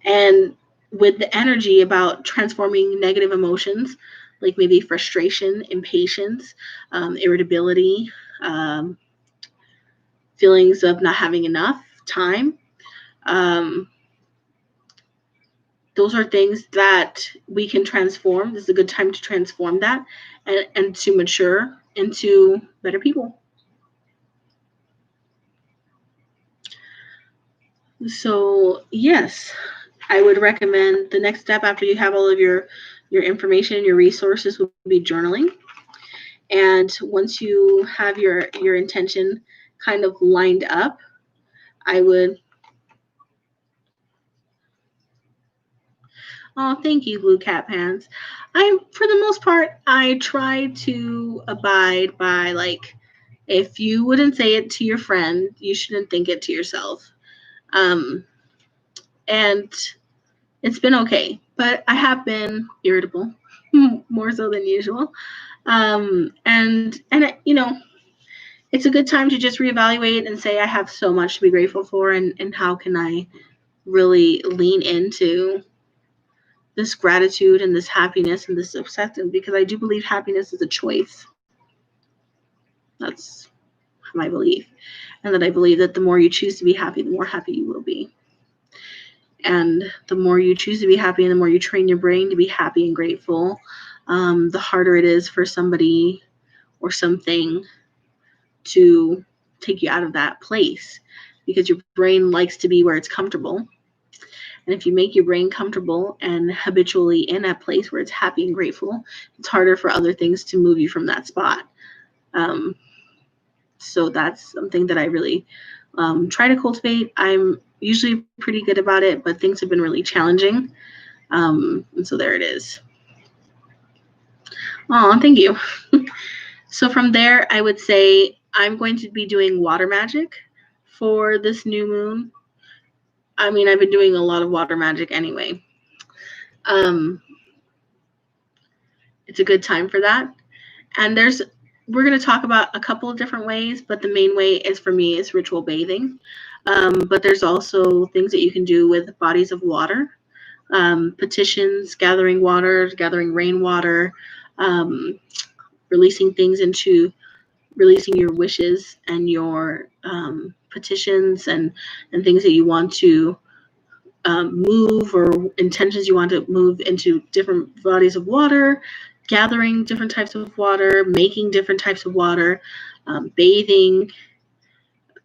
And with the energy about transforming negative emotions, like maybe frustration, impatience, irritability, um, feelings of not having enough time, um, those are things that we can transform. This is a good time to transform that and to mature into better people. So, yes, I would recommend the next step after you have all of your information, your resources, would be journaling. And once you have your intention kind of lined up, I would. Oh, thank you, Blue Cat Pants. For the most part, I try to abide by, like, if you wouldn't say it to your friend, you shouldn't think it to yourself. Um, and it's been okay, but I have been irritable, more so than usual. And it's a good time to just reevaluate and say I have so much to be grateful for, and how can I really lean into this gratitude and this happiness and this acceptance, because I do believe happiness is a choice. That's my belief. And that I believe that the more you choose to be happy, the more happy you will be. And the more you choose to be happy and the more you train your brain to be happy and grateful, the harder it is for somebody or something to take you out of that place, because your brain likes to be where it's comfortable. And if you make your brain comfortable and habitually in a place where it's happy and grateful, it's harder for other things to move you from that spot. Um, so that's something that I really try to cultivate. I'm usually pretty good about it, but things have been really challenging. And so there it is. Oh, thank you. So from there, I would say I'm going to be doing water magic for this new moon. I mean, I've been doing a lot of water magic anyway. It's a good time for that. And we're going to talk about a couple of different ways, but the main way is for me is ritual bathing. But there's also things that you can do with bodies of water, petitions, gathering water, gathering rainwater, releasing your wishes and your petitions and things that you want to move, or intentions you want to move into different bodies of water, gathering different types of water, making different types of water, bathing,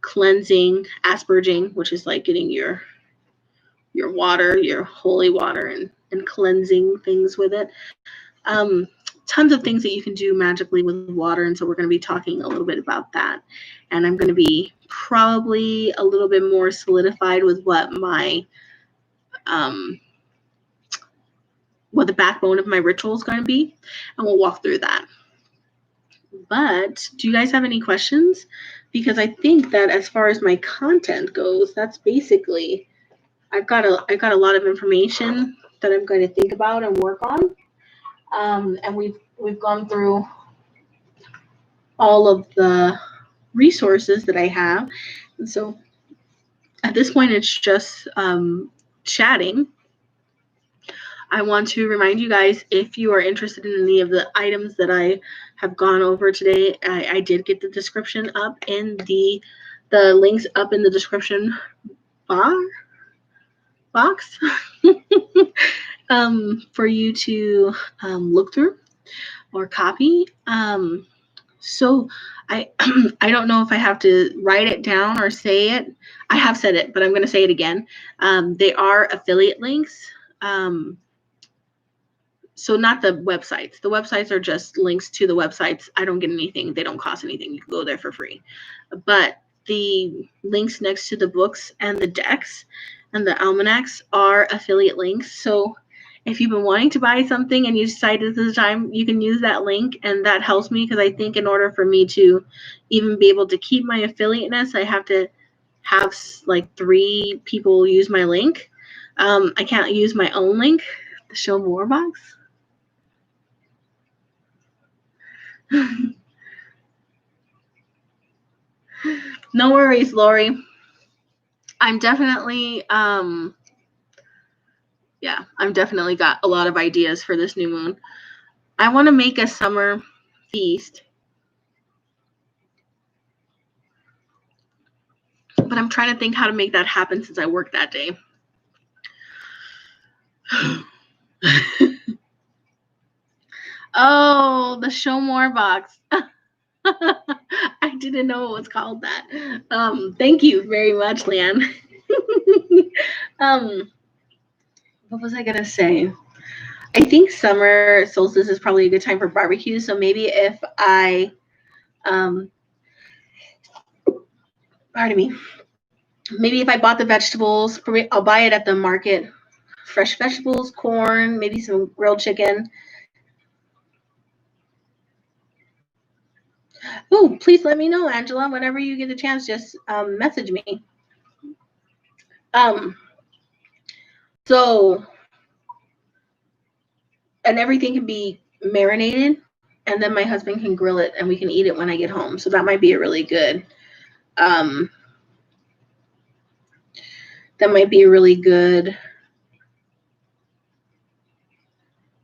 cleansing, asperging, which is like getting your water, your holy water, and cleansing things with it. Tons of things that you can do magically with water, and so we're going to be talking a little bit about that. And I'm going to be probably a little bit more solidified with what what the backbone of my ritual is going to be, and we'll walk through that. But do you guys have any questions? Because I think that as far as my content goes, that's basically, I've got a lot of information that I'm going to think about and work on. And we've gone through all of the resources that I have. And so at this point, it's just chatting. I want to remind you guys, if you are interested in any of the items that I have gone over today, I did get the description up in the links up in the description box for you to look through or copy. So I I don't know if I have to write it down or say it. I have said it, but I'm going to say it again. They are affiliate links. So not the websites. The websites are just links to the websites. I don't get anything. They don't cost anything. You can go there for free. But the links next to the books and the decks and the almanacs are affiliate links. So if you've been wanting to buy something and you decided this is the time, you can use that link, and that helps me, because I think in order for me to even be able to keep my affiliateness, I have to have like 3 people use my link. I can't use my own link, the Show More box. No worries, Lori. I'm definitely I'm definitely got a lot of ideas for this new moon. I want to make a summer feast, but I'm trying to think how to make that happen since I work that day. Oh, the Show More box. I didn't know it was called that. Thank you very much, Leanne. What was I gonna say? I think summer solstice is probably a good time for barbecue. So maybe if I, pardon me, maybe if I bought the vegetables, I'll buy it at the market. Fresh vegetables, corn, maybe some grilled chicken. Oh, please let me know, Angela. Whenever you get a chance, just message me. So, and everything can be marinated, and then my husband can grill it, and we can eat it when I get home. So that might be a really good,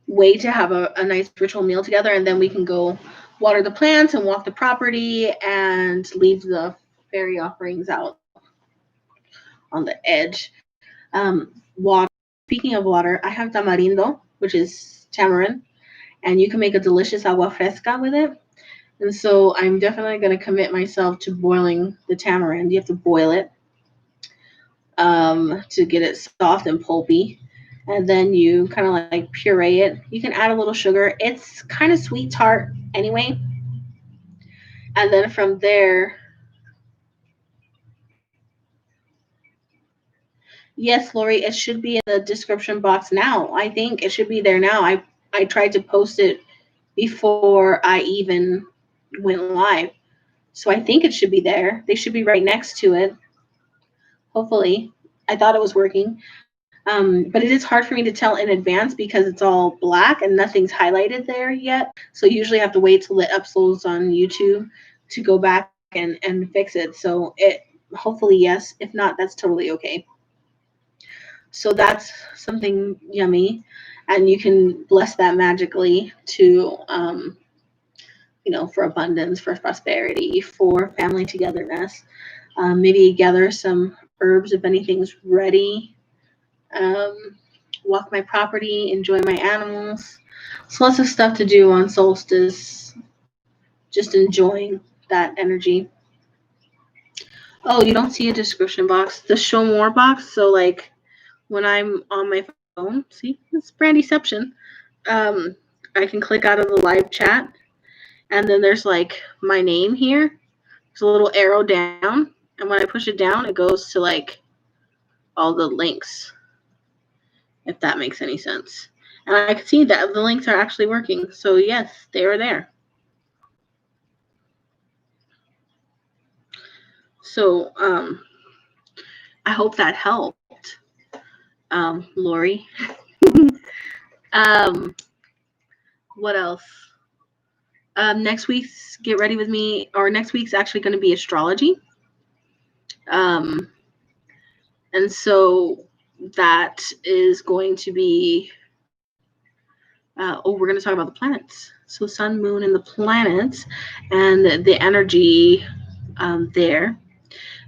way to have a nice ritual meal together, and then we can go water the plants and walk the property and leave the fairy offerings out on the edge. Water. Speaking of water, I have tamarindo, which is tamarind, and you can make a delicious agua fresca with it. And so I'm definitely going to commit myself to boiling the tamarind. You have to boil it to get it soft and pulpy. And then you kind of like puree it. You can add a little sugar. It's kind of sweet tart anyway. And then from there, yes, Lori, it should be in the description box now. I think it should be there now. I tried to post it before I even went live. So I think it should be there. They should be right next to it. Hopefully. I thought it was working. But it is hard for me to tell in advance because it's all black and nothing's highlighted there yet. So usually I have to wait till it uploads on YouTube to go back and fix it. So it hopefully yes. If not, that's totally okay. So that's something yummy, and you can bless that magically to for abundance, for prosperity, for family togetherness. Maybe gather some herbs if anything's ready. Walk my property, enjoy my animals. So lots of stuff to do on solstice. Just enjoying that energy. Oh, you don't see a description box. The show more box. So like when I'm on my phone, see, it's Brandyception. I can click out of the live chat, and then there's like my name here. There's a little arrow down, and when I push it down, it goes to like all the links, if that makes any sense. And I can see that the links are actually working. So yes, they are there. So I hope that helped, Lori. What else? Next week's Get Ready With Me, or next week's actually going to be astrology. And so that is going to be, we're going to talk about the planets. So sun, moon, and the planets and the energy there.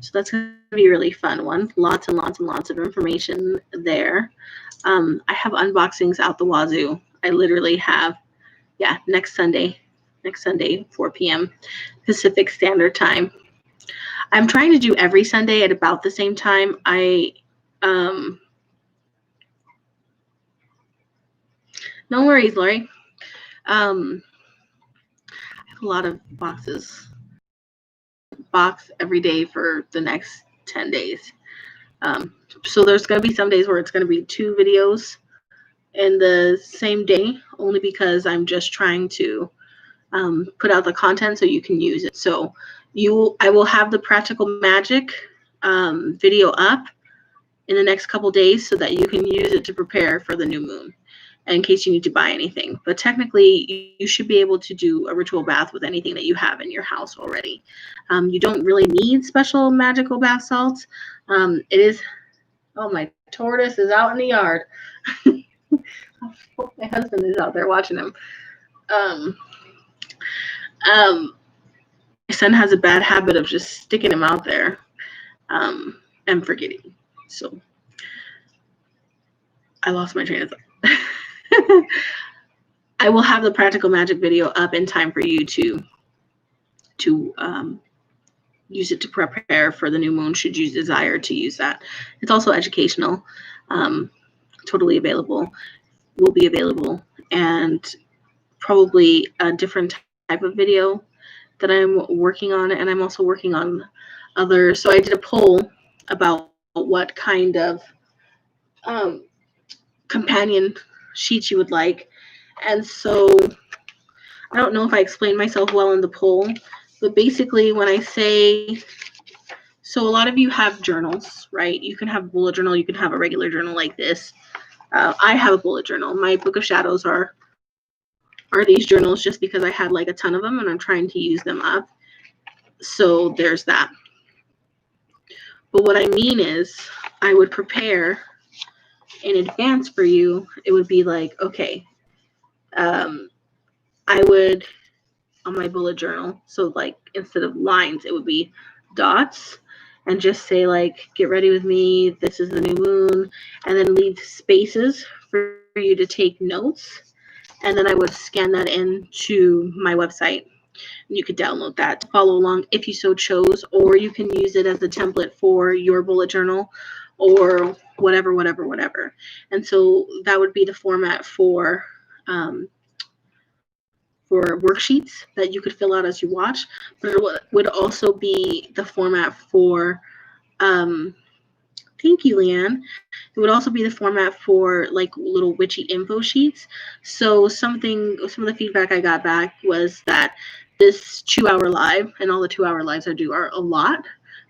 So that's going to be a really fun one. Lots and lots and lots of information there. I have unboxings out the wazoo. I literally have, next Sunday, 4 p.m. Pacific Standard Time. I'm trying to do every Sunday at about the same time. No worries, Lori. I have a lot of boxes. Box every day for the next 10 days. So there's going to be some days where it's going to be 2 videos in the same day, only because I'm just trying to put out the content so you can use it. So I will have the practical magic video up in the next couple days so that you can use it to prepare for the new moon in case you need to buy anything. But technically, you should be able to do a ritual bath with anything that you have in your house already. You don't really need special magical bath salts. It is, oh, my tortoise is out in the yard. My husband is out there watching him. My son has a bad habit of just sticking him out there and forgetting. So I lost my train of thought. I will have the practical magic video up in time for you to use it to prepare for the new moon should you desire to use that. It's also educational, totally available, will be available, and probably a different type of video that I'm working on, and I'm also working on others. So I did a poll about what kind of companion sheets you would like, and so I don't know if I explained myself well in the poll, but basically when I say, so a lot of you have journals, right? You can have a bullet journal, you can have a regular journal like this. I have a bullet journal. My Book of Shadows are these journals just because I had like a ton of them and I'm trying to use them up. So there's that. But what I mean is I would prepare in advance for you. It would be like, okay, I would, on my bullet journal, so like instead of lines, it would be dots, and just say like, get ready with me, this is the new moon, and then leave spaces for you to take notes. And then I would scan that into my website. You could download that to follow along if you so chose, or you can use it as a template for your bullet journal or whatever. And so that would be the format for worksheets that you could fill out as you watch, but it would also be the format for thank you, Leanne. It would also be the format for like little witchy info sheets. So some of the feedback I got back was that this 2-hour live and all the 2-hour lives I do are a lot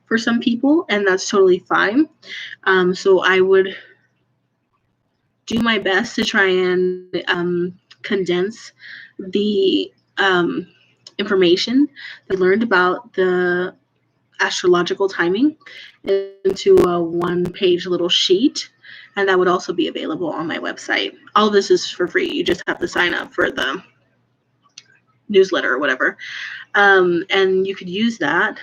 for some people, and that's totally fine. So I would do my best to try and condense the information I learned about the astrological timing into a one-page little sheet, and that would also be available on my website. All of this is for free. You just have to sign up for the newsletter or whatever, and you could use that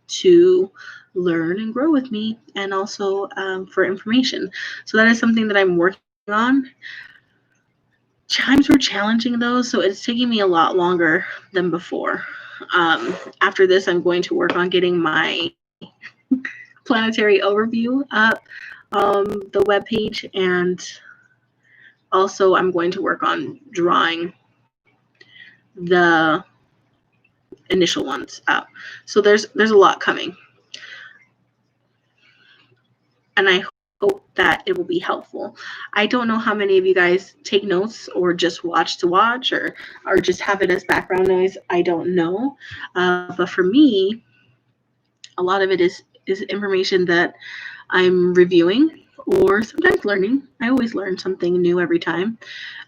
to learn and grow with me, and also for information. So that is something that I'm working on. Times were challenging though, so it's taking me a lot longer than before. After this, I'm going to work on getting my planetary overview up the webpage, and also I'm going to work on drawing the initial ones up. So there's a lot coming, and I hope that it will be helpful. I don't know how many of you guys take notes or just watch to watch, or just have it as background noise. I don't know, but for me, a lot of it is information that I'm reviewing or sometimes learning. I always learn something new every time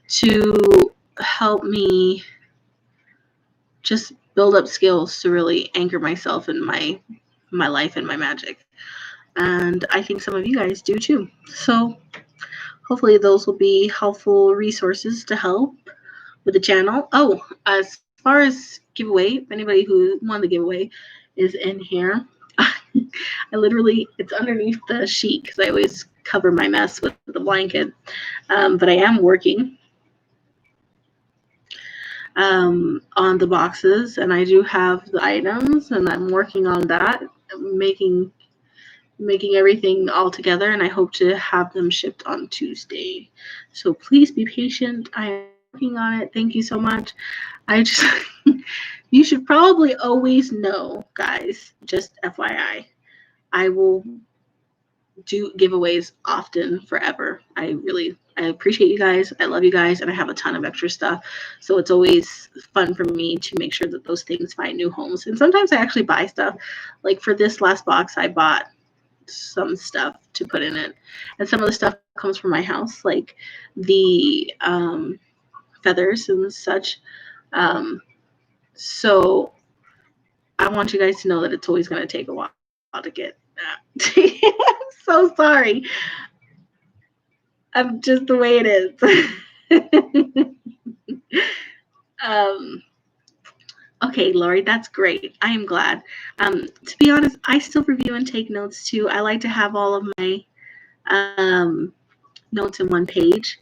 to help me just build up skills to really anchor myself in my life and my magic. And I think some of you guys do too. So hopefully those will be helpful resources to help with the channel. Oh, as far as giveaway, if anybody who won the giveaway is in here, I literally, it's underneath the sheet because I always cover my mess with the blanket. But I am working on the boxes, and I do have the items, and I'm working on that, making everything all together, and I hope to have them shipped on Tuesday. So please be patient. I am working on it. Thank you so much. I just, you should probably always know, guys, just FYI, I will do giveaways often, forever. I appreciate you guys. I love you guys, and I have a ton of extra stuff. So it's always fun for me to make sure that those things find new homes. And sometimes I actually buy stuff. Like for this last box, I bought some stuff to put in it. And some of the stuff comes from my house, like the feathers and such. So I want you guys to know that it's always going to take a while to get that. I'm so sorry. I'm just the way it is. Okay, Lori, that's great. I am glad. To be honest, I still review and take notes too. I like to have all of my notes in one page,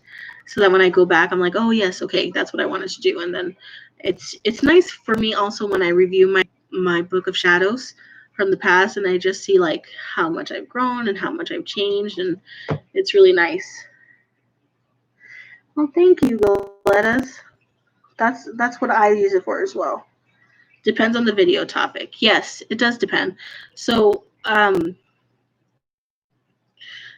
so that when I go back, I'm like, oh yes, okay, that's what I wanted to do. And then it's nice for me also when I review my book of shadows from the past, and I just see like how much I've grown and how much I've changed, and it's really nice. Well, thank you, Violetas. That's what I use it for as well. Depends on the video topic. Yes, it does depend. So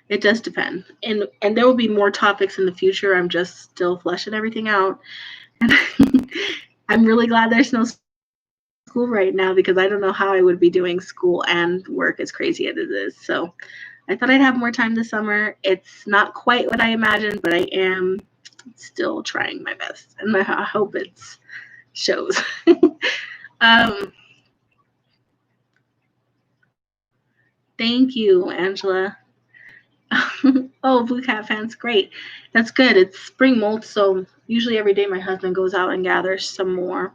it does depend, and there will be more topics in the future. I'm just still fleshing everything out, and I'm really glad there's no school right now, because I don't know how I would be doing school and work as crazy as it is. So I thought I'd have more time this summer. It's not quite what I imagined, but I am still trying my best, and I hope it shows. Thank you, Angela. Oh, Blue Cat fans, great. That's good. It's spring molt, so usually every day my husband goes out and gathers some more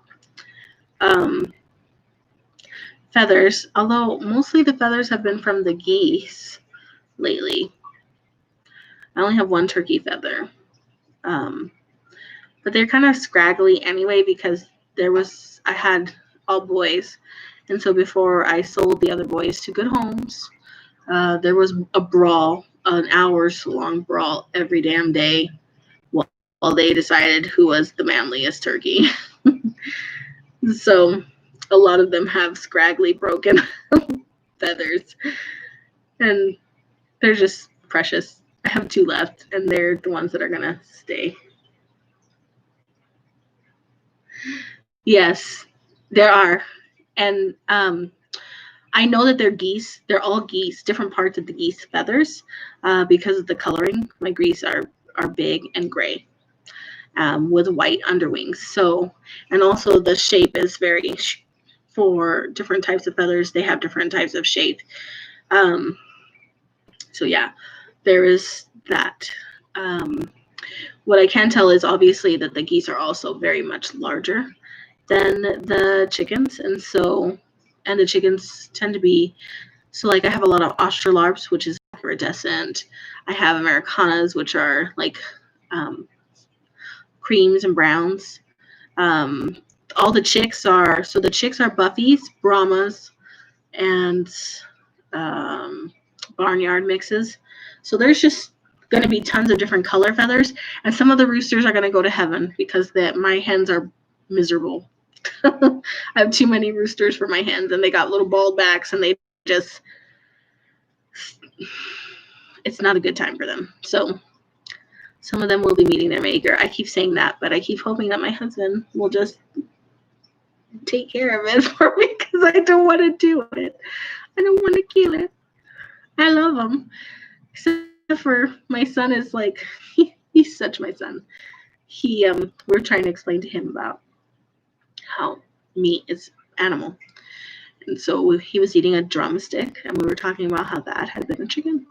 feathers, although mostly the feathers have been from the geese lately. I only have one turkey feather, but they're kind of scraggly anyway, because I had all boys, and so before I sold the other boys to good homes, there was a brawl, an hours-long brawl every damn day, while they decided who was the manliest turkey. So a lot of them have scraggly, broken feathers, and they're just precious. I have 2 left, and they're the ones that are gonna stay. Yes, there are, and I know that they're geese. They're all geese, different parts of the geese feathers, because of the coloring. My geese are are big and gray with white underwings. So, and also the shape is very, for different types of feathers, they have different types of shape. So yeah, there is that. What I can tell is obviously that the geese are also very much larger than the chickens. And the chickens tend to be, so like I have a lot of Australarps, which is iridescent. I have Americanas, which are like creams and browns. All the chicks are, Buffies, Brahmas, and barnyard mixes. So there's just going to be tons of different color feathers, and some of the roosters are going to go to heaven because my hens are miserable. I have too many roosters for my hens, and they got little bald backs, and they just, it's not a good time for them. So some of them will be meeting their maker. I keep saying that, but I keep hoping that my husband will just take care of it for me, because I don't want to do it. I don't want to kill it. I love him. Except for my son is like, he's such my son. We're trying to explain to him about how meat is animal. And so he was eating a drumstick, and we were talking about how that had been a chicken.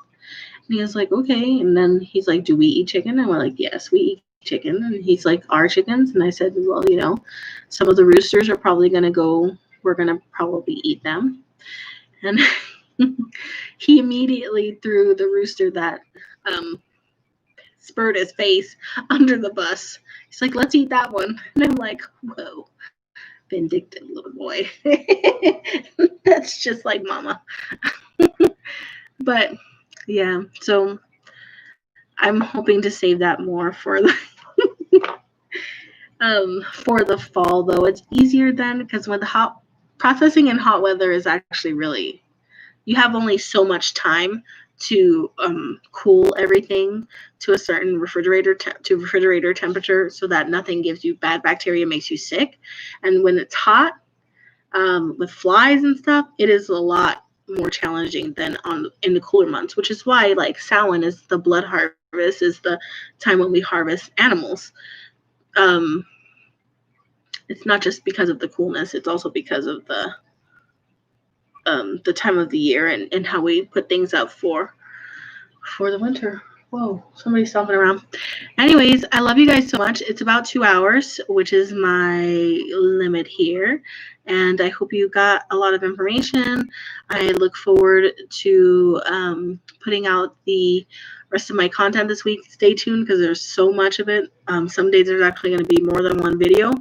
And he was like, okay. And then he's like, do we eat chicken? And we're like, yes, we eat chicken. And he's like, our chickens? And I said, well, some of the roosters are probably going to go, we're going to probably eat them. And he immediately threw the rooster that spurred his face under the bus. He's like, let's eat that one. And I'm like, whoa, vindictive little boy. That's just like mama. But yeah, so I'm hoping to save that more for the fall, though. It's easier then, because when processing in hot weather is actually really, you have only so much time to cool everything to a certain refrigerator temperature, so that nothing gives you bad bacteria, makes you sick. And when it's hot, with flies and stuff, it is a lot more challenging than in the cooler months, which is why like Samhain is the blood harvest, is the time when we harvest animals. It's not just because of the coolness, it's also because of the time of the year and how we put things up for the winter. Whoa, somebody's stomping around. Anyways, I love you guys so much. It's about 2 hours, which is my limit here. And I hope you got a lot of information. I look forward to putting out the rest of my content this week. Stay tuned, because there's so much of it. Some days there's actually going to be more than one video,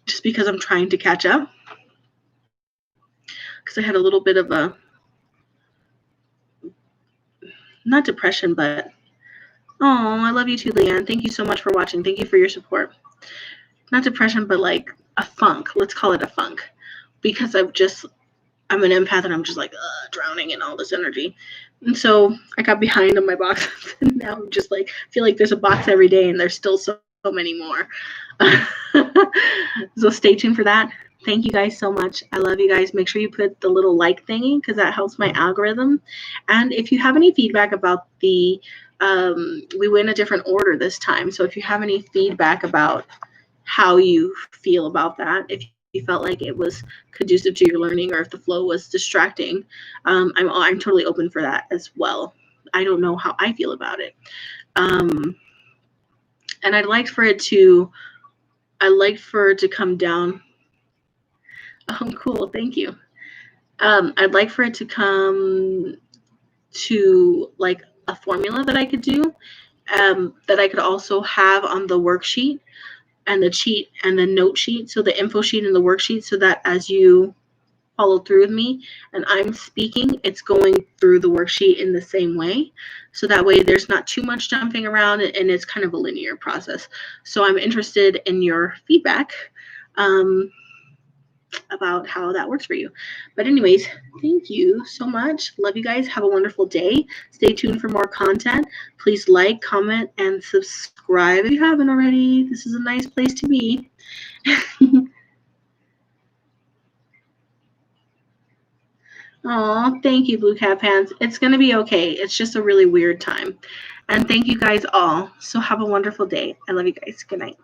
just because I'm trying to catch up. Because I had a little bit of a, not depression, but I love you too, Leanne. Thank you so much for watching. Thank you for your support. Not depression, but like a funk. Let's call it a funk. Because I'm an empath, and I'm just like drowning in all this energy. And so I got behind on my boxes, and now I'm just like, feel like there's a box every day, and there's still so many more. So stay tuned for that. Thank you guys so much. I love you guys. Make sure you put the little like thingy, because that helps my algorithm. And if you have any feedback about we went a different order this time. So if you have any feedback about how you feel about that, if you felt like it was conducive to your learning, or if the flow was distracting, I'm totally open for that as well. I don't know how I feel about it. And I'd like for it to come down. Oh, cool. Thank you. I'd like for it to come to like a formula that I could do, that I could also have on the worksheet and the cheat and the note sheet. So the info sheet and the worksheet, so that as you follow through with me and I'm speaking, it's going through the worksheet in the same way. So that way there's not too much jumping around, and it's kind of a linear process. So I'm interested in your feedback about how that works for you. But anyways, thank you so much. Love you guys. Have a wonderful day. Stay tuned for more content. Please like, comment, and subscribe if you haven't already. This is a nice place to be. Oh, thank you, Blue Cat Pants. It's going to be okay. It's just a really weird time. And thank you guys all. So have a wonderful day. I love you guys. Good night.